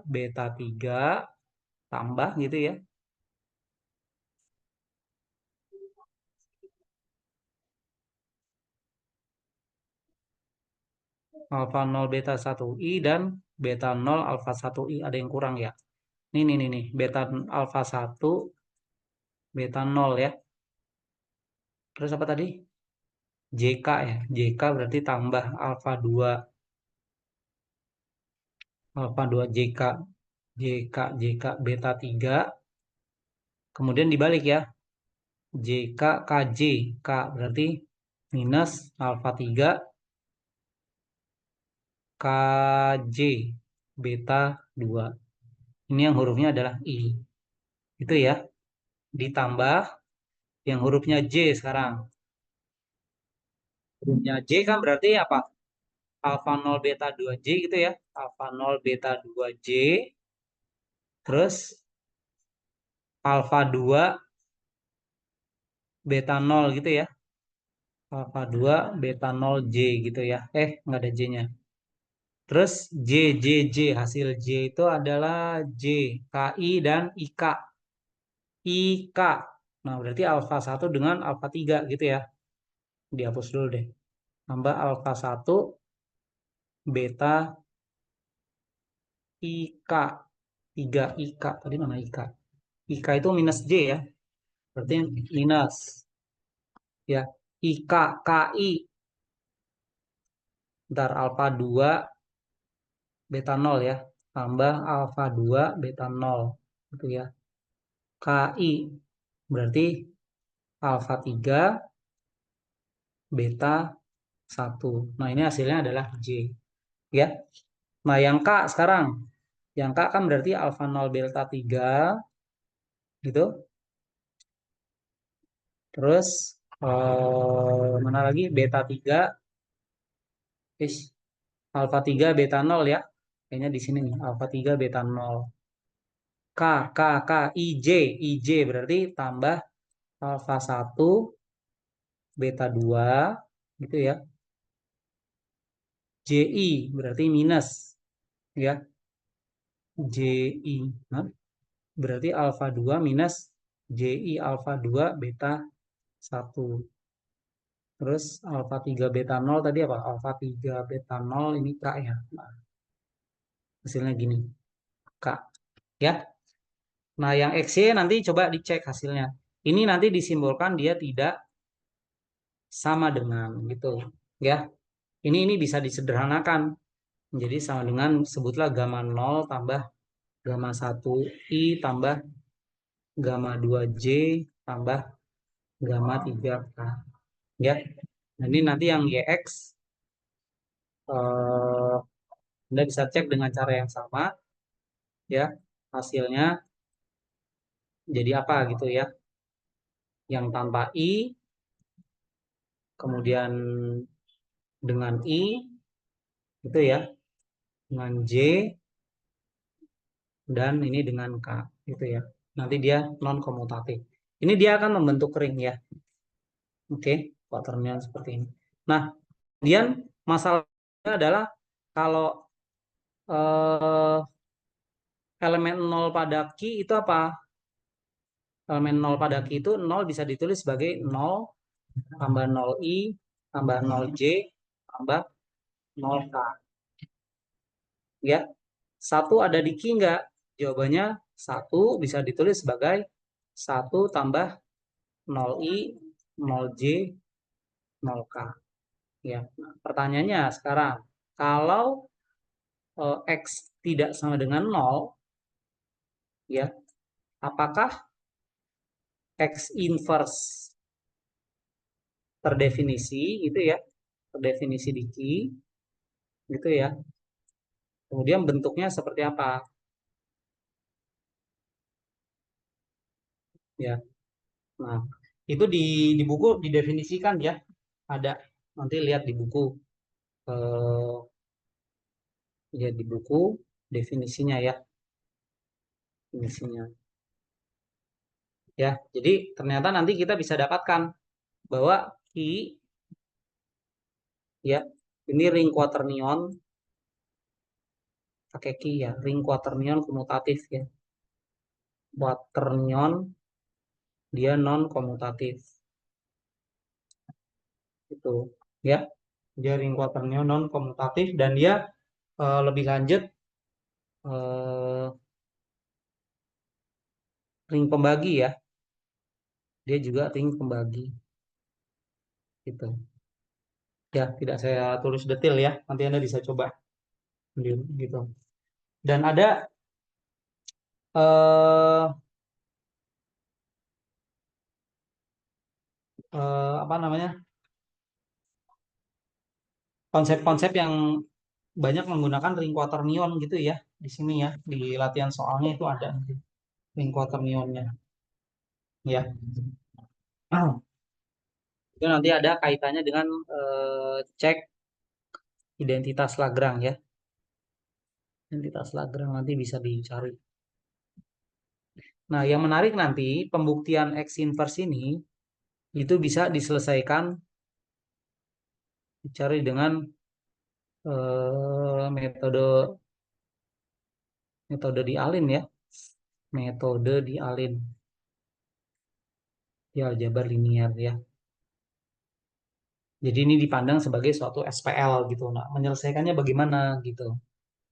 beta 3 tambah gitu ya. Alfa 0 beta 1i dan beta 0 alfa 1i ada yang kurang ya. Nih. Beta alfa 1 beta 0 ya. Terus apa tadi? JK ya. JK berarti tambah alfa 2 JK JK beta 3. Kemudian dibalik ya. JK KJ. K berarti minus alfa 3 KJ beta 2. Ini yang hurufnya adalah I. Itu ya. Ditambah yang hurufnya J sekarang. Hurufnya J kan berarti apa? Alfa 0 beta 2J gitu ya. Alfa 0 beta 2J. Terus alfa 2 beta 0 gitu ya. Alfa 2 beta 0 J gitu ya. Nggak ada J-nya. Terus J. Hasil J itu adalah J, KI dan IK. IK. Nah, berarti alfa 1 dengan alfa 3 gitu ya. Dihapus dulu deh. Tambah alfa 1 beta IK. 3 IK. Tadi mana IK? IK itu minus J ya. Berarti minus. Ya. IK, KI. Ntar alfa 2 beta 0 ya. Tambah alfa 2 beta 0. Gitu ya. KI. Berarti alfa 3 beta 1. Nah, ini hasilnya adalah J. Ya. Nah, yang K sekarang. Yang K kan berarti alfa 0 beta 3. Gitu. Terus mana lagi? Beta 3. Alfa 3 beta 0 ya. Kayaknya di sini nih. Alfa 3 beta 0. K, IJ berarti tambah alfa 1 beta 2 gitu ya. JI berarti minus ya. JI. Nah, berarti alfa 2 minus JI alfa 2 beta 1. Terus alfa 3 beta 0 tadi apa? Alfa 3 beta 0 ini K ya. Nah, hasilnya gini. K ya. Nah, yang XY nanti coba dicek hasilnya. Ini nanti disimbolkan dia tidak sama dengan gitu ya. Ini bisa disederhanakan menjadi sama dengan sebutlah gamma 0 tambah gamma 1i tambah gamma 2j tambah gamma 3k ya. Nah, ini nanti yang YX Anda bisa cek dengan cara yang sama ya. Hasilnya jadi apa gitu ya. Yang tanpa i kemudian dengan i Gitu ya. Dengan J dan ini dengan K gitu ya. Nanti dia non komutatif. Ini dia akan membentuk ring ya. Oke, patternnya seperti ini. Nah, kemudian masalahnya adalah kalau elemen 0 pada Q itu apa? Elemen 0 pada Q itu 0 bisa ditulis sebagai 0 tambah 0I tambah 0J tambah 0K. Ya, satu ada di Q enggak? Jawabannya satu bisa ditulis sebagai 1 tambah 0I 0J 0K. Ya, nah, pertanyaannya sekarang, kalau X tidak sama dengan 0, ya, apakah X inverse terdefinisi gitu ya, terdefinisi di Q gitu ya. Kemudian bentuknya seperti apa? Ya. Nah, itu di buku didefinisikan ya. Ada. Nanti lihat di buku eh, ya di buku definisinya ya. Definisinya. Ya, jadi ternyata nanti kita bisa dapatkan bahwa Q ya, ini ring quaternion pakai Q ya, ring quaternion komutatif ya. Quaternion dia non komutatif. Itu ya. Dia ring quaternion non komutatif dan dia lebih lanjut eh, ring pembagi ya. Dia juga ring pembagi gitu. Ya, tidak saya tulis detail ya. Nanti Anda bisa coba sendiri gitu. Dan ada eh, apa namanya? Konsep-konsep yang banyak menggunakan ring quaternion gitu ya di sini ya, di latihan soalnya itu ada ring quaternionnya ya. Itu nanti ada kaitannya dengan cek identitas Lagrange ya. Identitas Lagrange nanti bisa dicari. Nah, yang menarik nanti pembuktian X inverse ini itu bisa diselesaikan dicari dengan metode metode dialin ya. Metode dialin ya, aljabar linier ya. Jadi ini dipandang sebagai suatu SPL gitu. Nah, menyelesaikannya bagaimana gitu.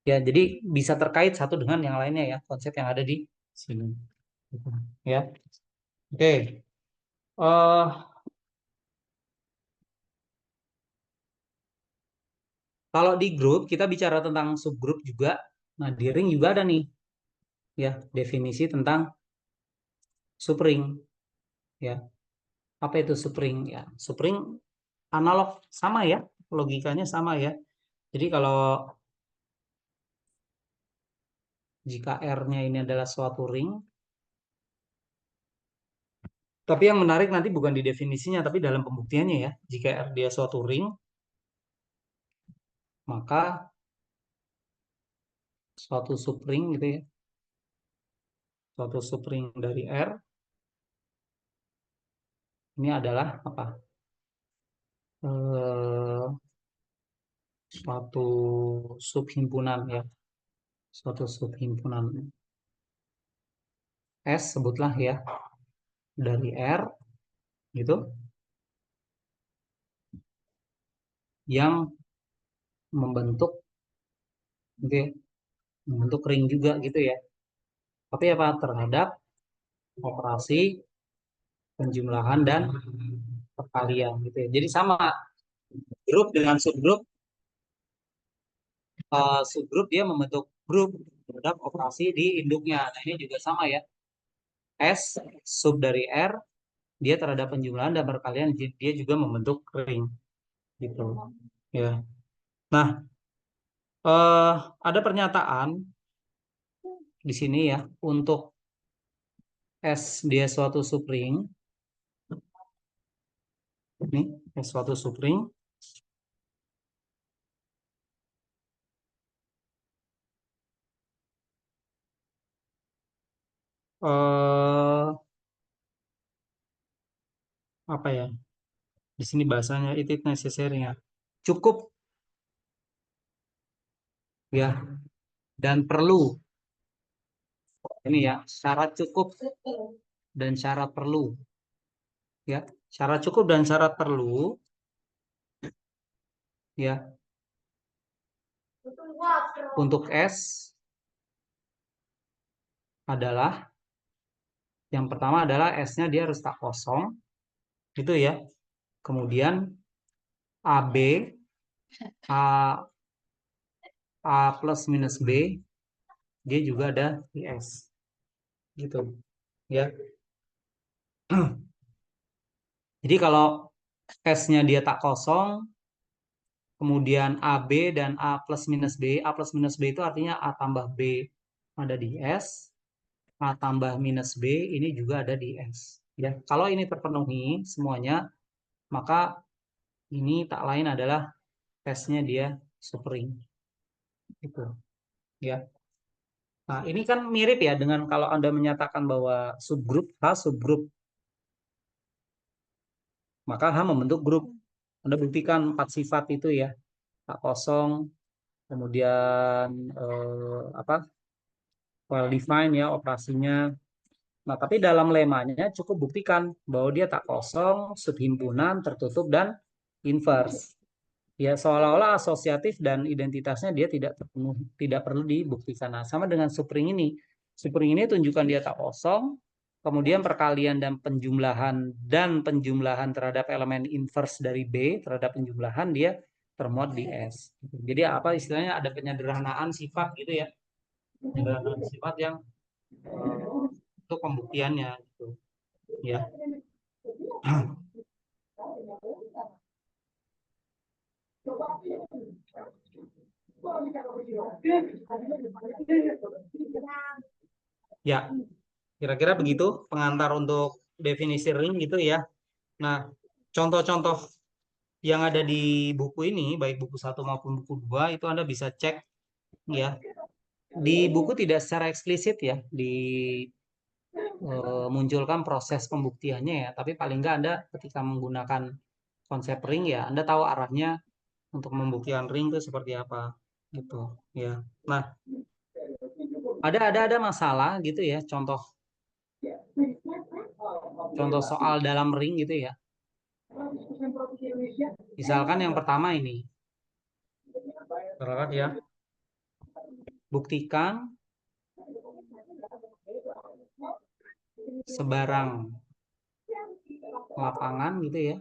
Ya, jadi bisa terkait satu dengan yang lainnya ya, konsep yang ada di sini. Gitu. Ya. Oke. eh Kalau di grup kita bicara tentang subgrup juga. Nah, di ring juga ada nih ya, definisi tentang subring ya. Apa itu subring ya? Subring analog sama ya, logikanya sama ya. Jadi kalau jika R-nya ini adalah suatu ring, tapi yang menarik nanti bukan di definisinya, tapi dalam pembuktiannya ya. Jika R dia suatu ring, maka suatu subring gitu ya. Suatu subring dari R ini adalah apa? Suatu subhimpunan ya. Suatu subhimpunan S sebutlah ya dari R gitu yang membentuk gitu ya, membentuk ring juga gitu ya. Tapi apa terhadap operasi penjumlahan dan perkalian gitu ya. Jadi sama grup dengan subgrup, subgrup dia membentuk grup terhadap operasi di induknya. Nah, ini juga sama ya. S sub dari R dia terhadap penjumlahan dan perkalian dia juga membentuk ring gitu. Ya. Nah, ada pernyataan di sini ya untuk S dia suatu subring. Ini S suatu subring eh apa ya? Di sini bahasanya it is necessary ya. Cukup ya dan perlu. Ini ya, syarat cukup dan syarat perlu ya. Syarat cukup dan syarat perlu ya. Untuk S adalah yang pertama adalah S-nya dia harus tak kosong gitu ya. Kemudian AB A A plus minus B dia juga ada di S gitu ya. Jadi kalau S-nya dia tak kosong, kemudian AB dan A plus minus B, A plus minus B itu artinya A tambah B ada di S, A tambah minus B ini juga ada di S. Ya, kalau ini terpenuhi semuanya, maka ini tak lain adalah tesnya dia superring. Gitu. Ya. Nah, ini kan mirip ya dengan kalau Anda menyatakan bahwa subgrup H subgrup, maka H membentuk grup. Anda buktikan 4 sifat itu ya. Tak kosong, kemudian apa? Well defined ya operasinya. Nah, tapi dalam lemanya cukup buktikan bahwa dia tak kosong, subhimpunan, tertutup, dan inverse. Ya, seolah-olah asosiatif dan identitasnya dia tidak terpenuhi, tidak perlu dibuktikan. Nah, sama dengan supring ini. Supring ini tunjukkan dia tak kosong, kemudian perkalian dan penjumlahan terhadap elemen inverse dari B terhadap penjumlahan dia termuat di S. Jadi apa istilahnya ada penyederhanaan sifat gitu ya. Penyederhanaan sifat yang untuk pembuktiannya gitu. Ya. Ya, kira-kira begitu pengantar untuk definisi ring gitu ya. Nah, contoh-contoh yang ada di buku ini, baik buku 1 maupun buku 2, itu Anda bisa cek ya. Di buku tidak secara eksplisit ya, munculkan proses pembuktiannya ya, tapi paling nggak Anda ketika menggunakan konsep ring ya, Anda tahu arahnya untuk membuktikan ring itu seperti apa gitu ya. Nah, ada masalah gitu ya, contoh soal dalam ring gitu ya. Misalkan yang pertama ini, misalkan ya, buktikan sebarang lapangan gitu ya.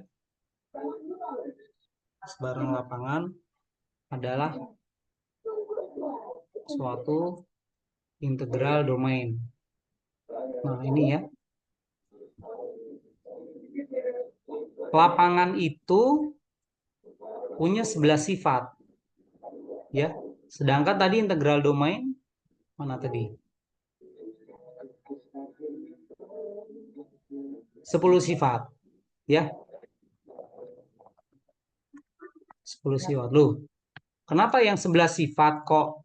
Sebarang lapangan adalah suatu integral domain. Nah, ini ya. Lapangan itu punya 11 sifat. Ya. Sedangkan tadi integral domain mana tadi? 10 sifat. Ya. 10 sifat. Loh, kenapa yang 11 sifat kok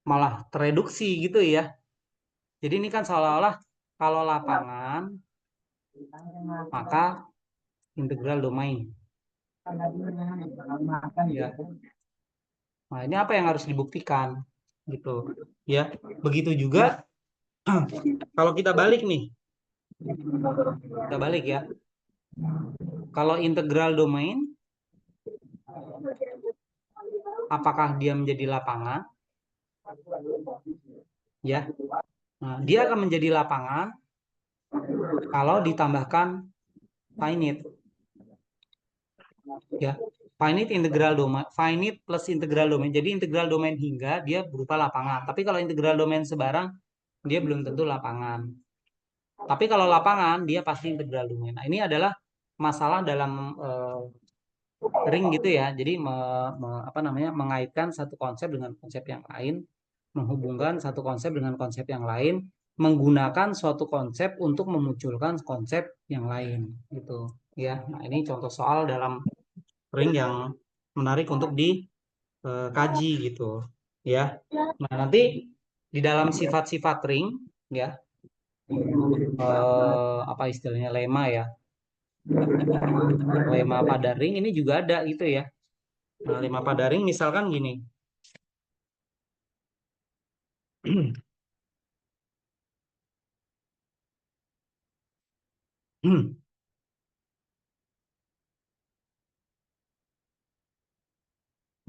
malah tereduksi gitu ya? Jadi ini kan seolah-olah kalau lapangan maka integral domain. Ya. Nah, ini apa yang harus dibuktikan gitu. Ya. Begitu juga kalau kita balik nih. Kita balik ya. Kalau integral domain apakah dia menjadi lapangan? Ya. Nah, dia akan menjadi lapangan kalau ditambahkan finite. Ya. Finite integral domain, finite plus integral domain. Jadi integral domain hingga dia berupa lapangan. Tapi kalau integral domain sebarang dia belum tentu lapangan. Tapi kalau lapangan dia pasti integral domain. Nah, ini adalah masalah dalam ring gitu ya. Jadi mengaitkan satu konsep dengan konsep yang lain, menghubungkan satu konsep dengan konsep yang lain, menggunakan suatu konsep untuk memunculkan konsep yang lain gitu ya. Nah, ini contoh soal dalam ring yang menarik untuk dikaji gitu ya. Nah, nanti di dalam sifat-sifat ring ya, apa istilahnya lema ya, lema pada ring ini juga ada gitu ya. Nah, lema pada ring misalkan gini.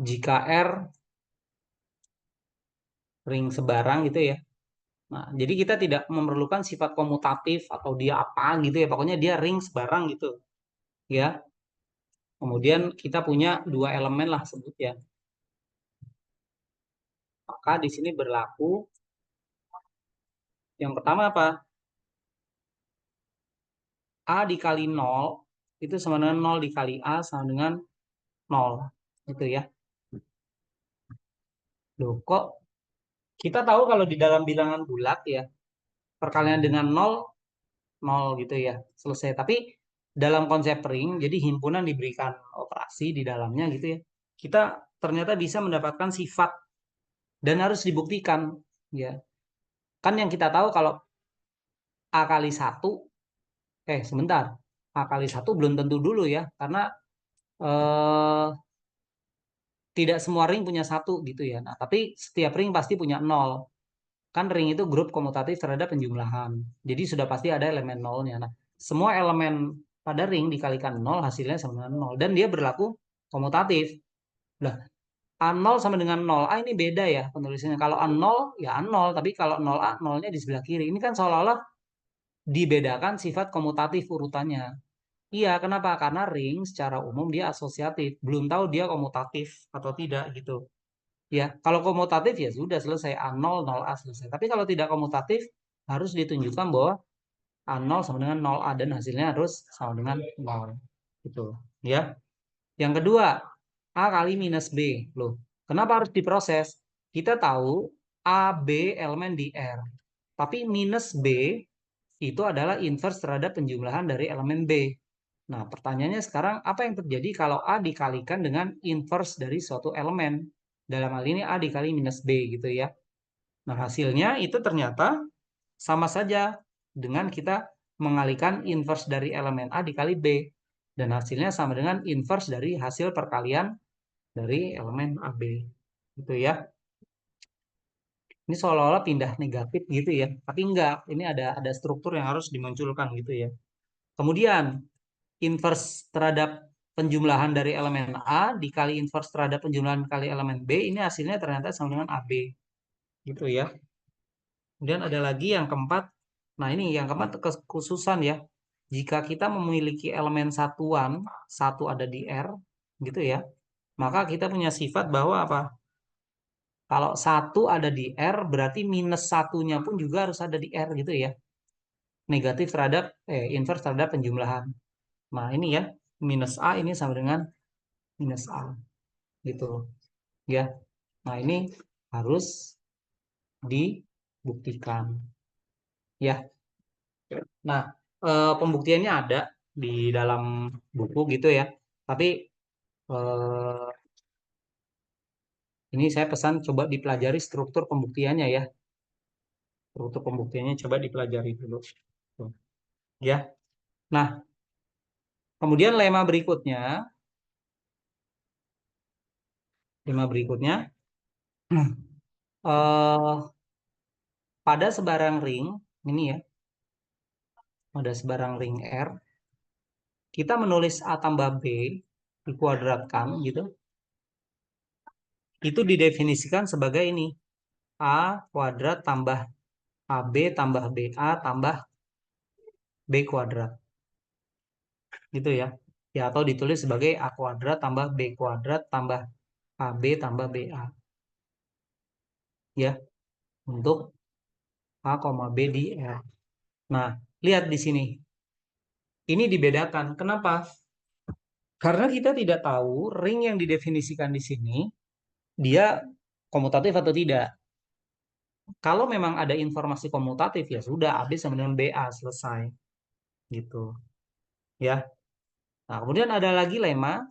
Jika R ring sebarang gitu ya. Nah, jadi kita tidak memerlukan sifat komutatif atau dia apa gitu ya. Pokoknya dia ring sebarang gitu ya. Kemudian kita punya dua elemen lah sebut ya. Maka di sini berlaku yang pertama apa? A dikali 0 itu sama dengan 0 dikali A sama dengan 0. Gitu ya. Loh, kok kita tahu kalau di dalam bilangan bulat ya, perkalian dengan 0, 0 gitu ya. Selesai. Tapi dalam konsep ring, jadi himpunan diberikan operasi di dalamnya gitu ya. Kita ternyata bisa mendapatkan sifat dan harus dibuktikan ya. Kan yang kita tahu kalau A kali 1, sebentar. A kali 1 belum tentu dulu ya, karena eh, tidak semua ring punya 1 gitu ya. Nah, tapi setiap ring pasti punya 0. Kan ring itu grup komutatif terhadap penjumlahan. Jadi sudah pasti ada elemen nolnya. Nah, semua elemen pada ring dikalikan 0 hasilnya sama dengan 0. Dan dia berlaku komutatif. Nah, A0 sama dengan 0. A ini beda ya penulisannya. Kalau A0 ya A0. Tapi kalau 0A, 0-nya di sebelah kiri. Ini kan seolah-olah dibedakan sifat komutatif urutannya. Iya, kenapa? Karena ring secara umum dia asosiatif. Belum tahu dia komutatif atau tidak gitu. Ya, kalau komutatif ya sudah selesai A0, 0A selesai. Tapi kalau tidak komutatif harus ditunjukkan bahwa A0 sama dengan 0A dan hasilnya harus sama dengan 0. Gitu. Ya. Yang kedua, A kali minus B. Loh, kenapa harus diproses? Kita tahu A, B elemen di R. Tapi minus B itu adalah inverse terhadap penjumlahan dari elemen B. Nah, pertanyaannya sekarang apa yang terjadi kalau A dikalikan dengan inverse dari suatu elemen? Dalam hal ini A dikali minus B gitu ya. Nah, hasilnya itu ternyata sama saja dengan kita mengalihkan inverse dari elemen A dikali B. Dan hasilnya sama dengan inverse dari hasil perkalian dari elemen AB. Gitu ya. Ini seolah-olah pindah negatif gitu ya. Tapi enggak, ini ada struktur yang harus dimunculkan gitu ya. Kemudian inverse terhadap penjumlahan dari elemen A dikali inverse terhadap penjumlahan kali elemen B, ini hasilnya ternyata sama dengan AB. Gitu ya. Kemudian ada lagi yang keempat. Nah, ini yang keempat kekhususan ya. Jika kita memiliki elemen satuan, satu ada di R, gitu ya, maka kita punya sifat bahwa apa? Kalau satu ada di R, berarti minus satunya pun juga harus ada di R, gitu ya. Negatif terhadap, inverse terhadap penjumlahan. Nah, ini ya, minus A ini sama dengan minus A, gitu ya. Nah, ini harus dibuktikan, ya. Nah, pembuktiannya ada di dalam buku gitu ya. Tapi eh, ini saya pesan coba dipelajari struktur pembuktiannya ya. Struktur pembuktiannya coba dipelajari dulu. Tuh, ya. Nah, kemudian lema berikutnya eh, pada sebarang ring ini ya, pada sebarang ring R, kita menulis A tambah B dikuadratkan gitu. Itu didefinisikan sebagai ini. A kuadrat tambah AB tambah BA tambah B kuadrat. Gitu ya. Ya, atau ditulis sebagai A kuadrat tambah B kuadrat tambah AB tambah BA. Ya, untuk A, B di R. Nah, lihat di sini. Ini dibedakan. Kenapa? Karena kita tidak tahu ring yang didefinisikan di sini, dia komutatif atau tidak. Kalau memang ada informasi komutatif, ya sudah, AB sama dengan BA, selesai. Gitu. Ya. Nah, kemudian ada lagi lema.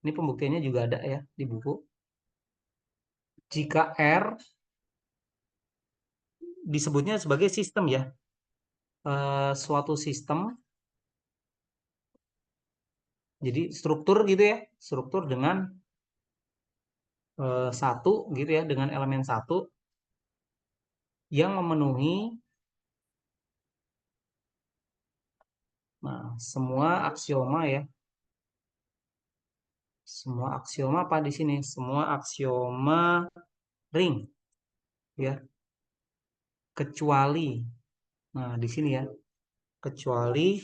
Ini pembuktiannya juga ada ya di buku. Jika R disebutnya sebagai sistem ya. Suatu sistem, jadi struktur gitu ya, struktur dengan satu gitu ya, dengan elemen satu yang memenuhi semua aksioma ya. Semua aksioma apa di sini? Semua aksioma ring ya. Kecuali di sini ya. Kecuali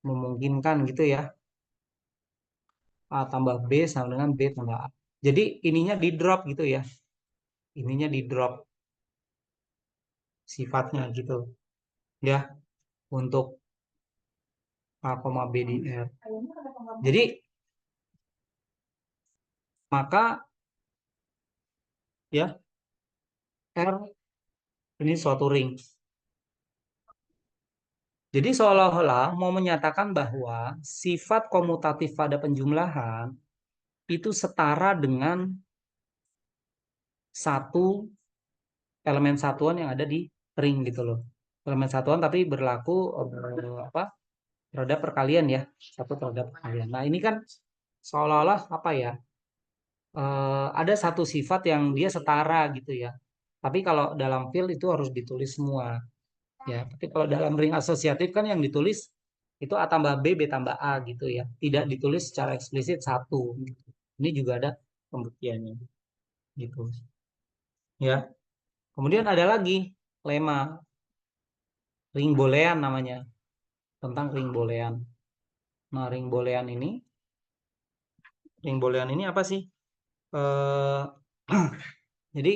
memungkinkan gitu ya. A tambah B sama dengan B tambah A. Jadi ininya di drop gitu ya. Ininya di drop sifatnya gitu ya, untuk A, B di R. Jadi maka ya R ini suatu ring. Jadi seolah-olah mau menyatakan bahwa sifat komutatif pada penjumlahan itu setara dengan satu elemen satuan yang ada di ring gitu loh. Elemen satuan tapi berlaku terhadap perkalian ya, satu terhadap perkalian. Nah ini kan seolah-olah apa ya? Ada satu sifat yang dia setara gitu ya. Tapi kalau dalam field itu harus ditulis semua ya. Tapi kalau dalam ring asosiatif kan yang ditulis itu A tambah B, B tambah A gitu ya. Tidak ditulis secara eksplisit satu. Gitu. Ini juga ada pembuktiannya gitu ya. Kemudian ada lagi lema ring boolean namanya, tentang ring boolean. Nah, ring boolean ini apa sih? Jadi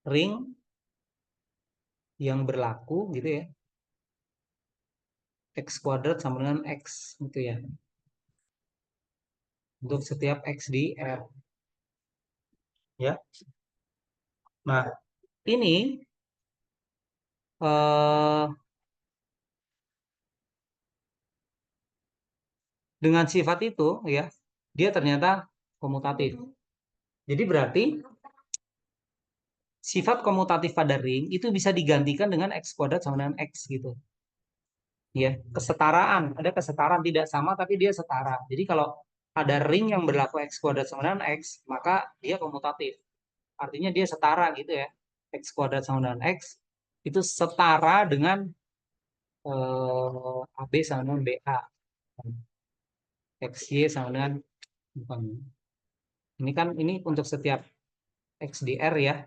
ring yang berlaku gitu ya, x kuadrat sama dengan x gitu ya, untuk setiap x di R ya. Nah ini dengan sifat itu ya, dia ternyata komutatif. Jadi berarti sifat komutatif pada ring itu bisa digantikan dengan x kuadrat sama dengan x gitu ya. Kesetaraan, ada kesetaraan, tidak sama tapi dia setara. Jadi kalau ada ring yang berlaku x kuadrat sama dengan x, maka dia komutatif, artinya dia setara gitu ya. X kuadrat sama dengan x itu setara dengan AB sama dengan BA, XY sama dengan, bukan, ini kan ini untuk setiap X di R ya.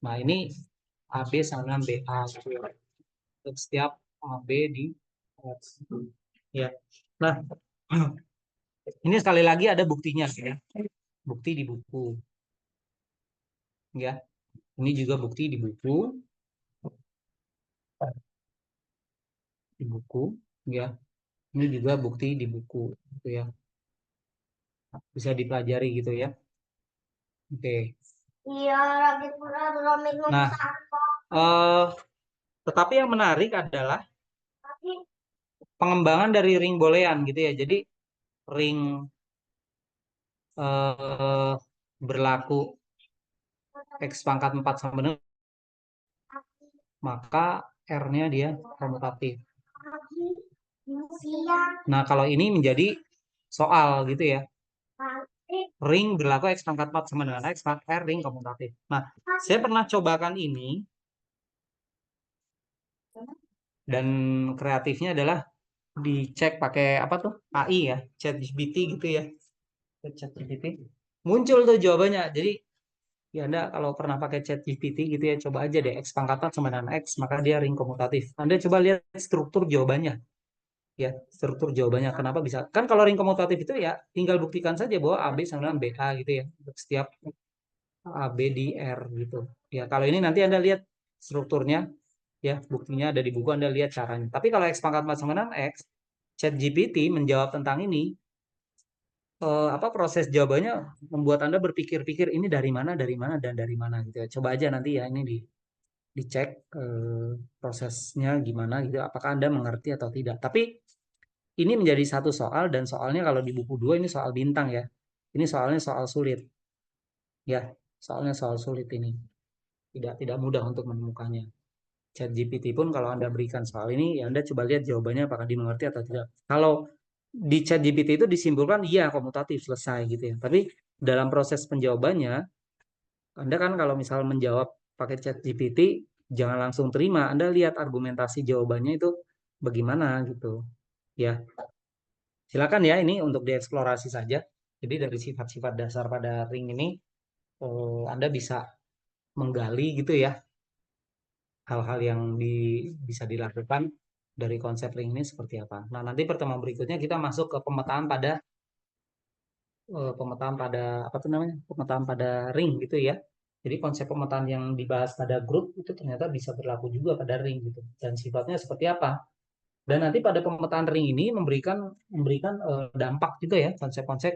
Nah ini AB sama dengan BA gitu ya. Untuk setiap AB di R ya. Nah ini sekali lagi ada buktinya ya, bukti di buku ya. Ini juga bukti di buku ya. Ini juga bukti di buku gitu ya, bisa dipelajari gitu ya. Oke. Iya, lagi pula belum minum Nah, sampo. tetapi yang menarik adalah pengembangan dari ring boolean gitu ya. Jadi ring berlaku x pangkat 4 sama dengan, maka R-nya dia komutatif. Nah, kalau ini menjadi soal gitu ya. Ring berlaku x pangkat 4 sama dengan x, maka R ring komutatif. Nah, saya pernah cobakan ini, dan kreatifnya adalah dicek pakai apa tuh? AI ya, ChatGPT gitu ya. ChatGPT. Muncul tuh jawabannya. Jadi ya Anda kalau pernah pakai ChatGPT gitu ya, coba aja deh x pangkat 4 sama dengan x, maka dia ring komutatif. Anda coba lihat struktur jawabannya. Ya, struktur jawabannya kenapa bisa? Kan kalau ring komutatif itu ya tinggal buktikan saja bahwa AB sama dengan BA gitu ya. Untuk setiap AB di R gitu. Ya, kalau ini nanti Anda lihat strukturnya ya, buktinya ada di buku, Anda lihat caranya. Tapi kalau x pangkat 4 sama dengan x, ChatGPT menjawab tentang ini, apa proses jawabannya membuat Anda berpikir-pikir ini dari mana, dan dari mana gitu ya. Coba aja nanti ya ini dicek prosesnya gimana gitu, apakah Anda mengerti atau tidak. Tapi ini menjadi satu soal, dan soalnya kalau di buku 2 ini soal bintang ya. Ini soalnya soal sulit. Ya. soalnya soal sulit ini. Tidak mudah untuk menemukannya. ChatGPT pun kalau Anda berikan soal ini, ya Anda coba lihat jawabannya apakah dimengerti atau tidak. Kalau di ChatGPT itu disimpulkan iya komutatif selesai gitu ya. Tapi dalam proses penjawabannya, Anda kan kalau misal menjawab pakai ChatGPT, jangan langsung terima. Anda lihat argumentasi jawabannya itu bagaimana gitu. Ya, silakan ya ini untuk dieksplorasi saja. Jadi dari sifat-sifat dasar pada ring ini, Anda bisa menggali gitu ya hal-hal yang bisa dilakukan dari konsep ring ini seperti apa. Nah, nanti pertemuan berikutnya kita masuk ke pemetaan pada apa tuh namanya? Pemetaan pada ring gitu ya. Jadi konsep pemetaan yang dibahas pada grup itu ternyata bisa berlaku juga pada ring gitu. Dan sifatnya seperti apa? Dan nanti pada pemetaan ring ini memberikan dampak juga ya konsep-konsep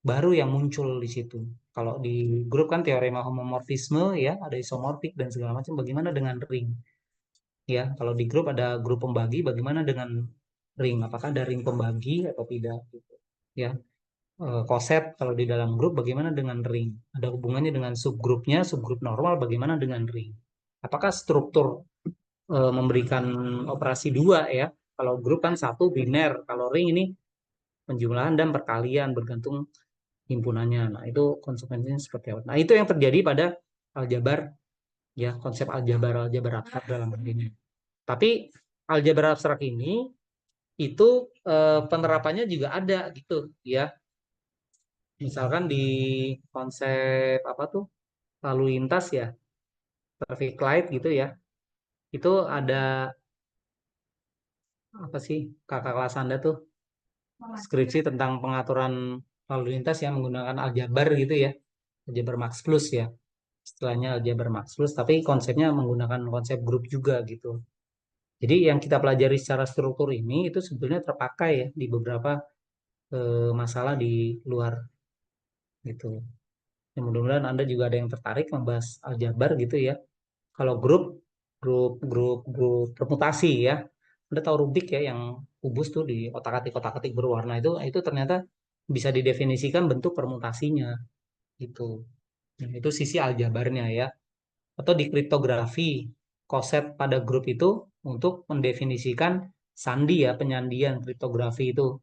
baru yang muncul di situ. Kalau di grup kan teorema homomorfisme ya, ada isomorfik dan segala macam. Bagaimana dengan ring? Ya, kalau di grup ada grup pembagi, bagaimana dengan ring? Apakah ada ring pembagi atau tidak? Gitu. Ya, koset kalau di dalam grup bagaimana dengan ring? Ada hubungannya dengan subgrupnya, subgrup normal bagaimana dengan ring? Apakah struktur memberikan operasi dua ya? Kalau grup kan satu biner, kalau ring ini penjumlahan dan perkalian bergantung himpunannya. Nah, itu konsekuensinya seperti apa? Nah, itu yang terjadi pada aljabar ya, konsep aljabar abstrak dalam hal ini. Tapi aljabar abstrak ini itu penerapannya juga ada gitu ya. Misalkan di konsep apa tuh lalu lintas ya, traffic light gitu ya. Itu ada apa sih kakak kelas Anda tuh skripsi tentang pengaturan lalu lintas yang menggunakan aljabar gitu ya. Aljabar Max Plus ya. Istilahnya aljabar Max Plus, tapi konsepnya menggunakan konsep grup juga gitu. Jadi yang kita pelajari secara struktur ini itu sebetulnya terpakai ya di beberapa masalah di luar gitu. Ya, mudah-mudahan Anda juga ada yang tertarik membahas aljabar gitu ya. Kalau grup permutasi ya. Anda tahu Rubik ya yang kubus tuh di otak-atik berwarna itu ternyata bisa didefinisikan bentuk permutasinya gitu. Nah, itu sisi aljabarnya ya. Atau di kriptografi, koset pada grup itu untuk mendefinisikan sandi ya, penyandian kriptografi itu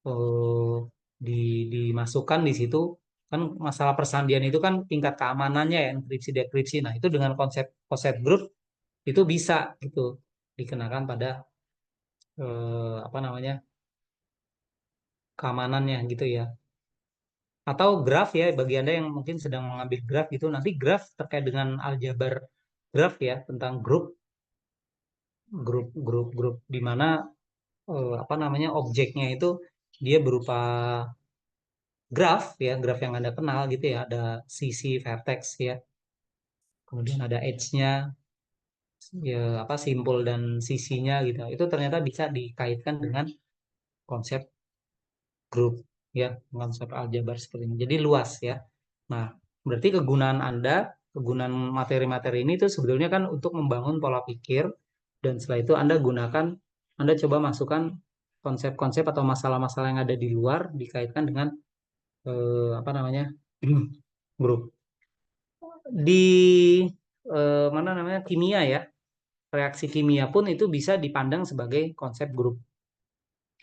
eh, dimasukkan di situ kan masalah persandian itu kan tingkat keamanannya ya enkripsi dekripsi. Nah, itu dengan konsep koset grup itu bisa gitu dikenakan pada apa namanya? Keamanannya gitu ya. Atau graf ya bagi Anda yang mungkin sedang mengambil graf gitu, nanti graf terkait dengan aljabar graf ya tentang grup di mana apa namanya objeknya itu dia berupa graf ya, graf yang Anda kenal gitu ya, ada sisi vertex ya, kemudian ada edge-nya ya apa simpul dan sisinya gitu. Itu ternyata bisa dikaitkan dengan konsep grup ya, konsep aljabar seperti ini. Jadi luas ya. Nah, berarti kegunaan materi-materi ini itu sebetulnya kan untuk membangun pola pikir dan setelah itu Anda coba masukkan konsep-konsep atau masalah-masalah yang ada di luar dikaitkan dengan apa namanya grup. Di mana namanya kimia ya, reaksi kimia pun itu bisa dipandang sebagai konsep grup.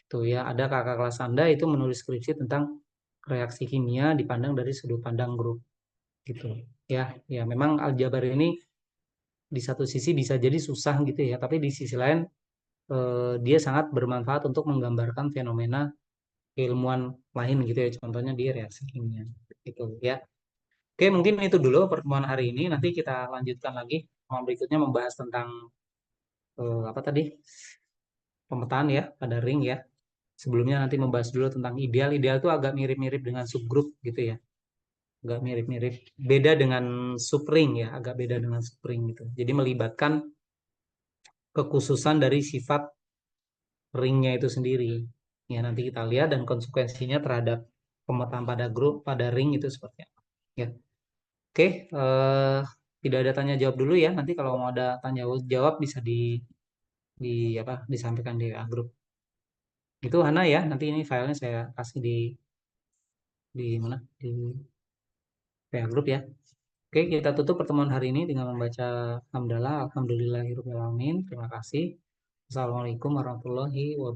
Itu ya, ada kakak kelas Anda itu menulis skripsi tentang reaksi kimia dipandang dari sudut pandang grup gitu. Ya, ya memang aljabar ini di satu sisi bisa jadi susah gitu ya, tapi di sisi lain dia sangat bermanfaat untuk menggambarkan fenomena keilmuan lain gitu ya, contohnya di reaksi kimia gitu ya. Oke, mungkin itu dulu pertemuan hari ini. Nanti kita lanjutkan lagi. Berikutnya membahas tentang apa tadi? Pemetaan ya pada ring ya. Sebelumnya nanti membahas dulu tentang ideal. Ideal itu agak mirip-mirip dengan subgroup gitu ya. Agak mirip-mirip. Beda dengan subring ya, agak beda dengan subring gitu. Jadi melibatkan kekhususan dari sifat ringnya itu sendiri. Ya, nanti kita lihat dan konsekuensinya terhadap pemetaan pada grup, pada ring itu seperti apa. Ya. Oke, tidak ada tanya jawab dulu ya. Nanti kalau mau ada tanya jawab bisa di apa disampaikan di grup. Itu Hana ya. Nanti ini filenya saya kasih di mana? Di PA Group ya. Oke, kita tutup pertemuan hari ini dengan membaca hamdalah. Alhamdulillahirobbilalamin. Terima kasih. Assalamualaikum warahmatullahi wabarakatuh.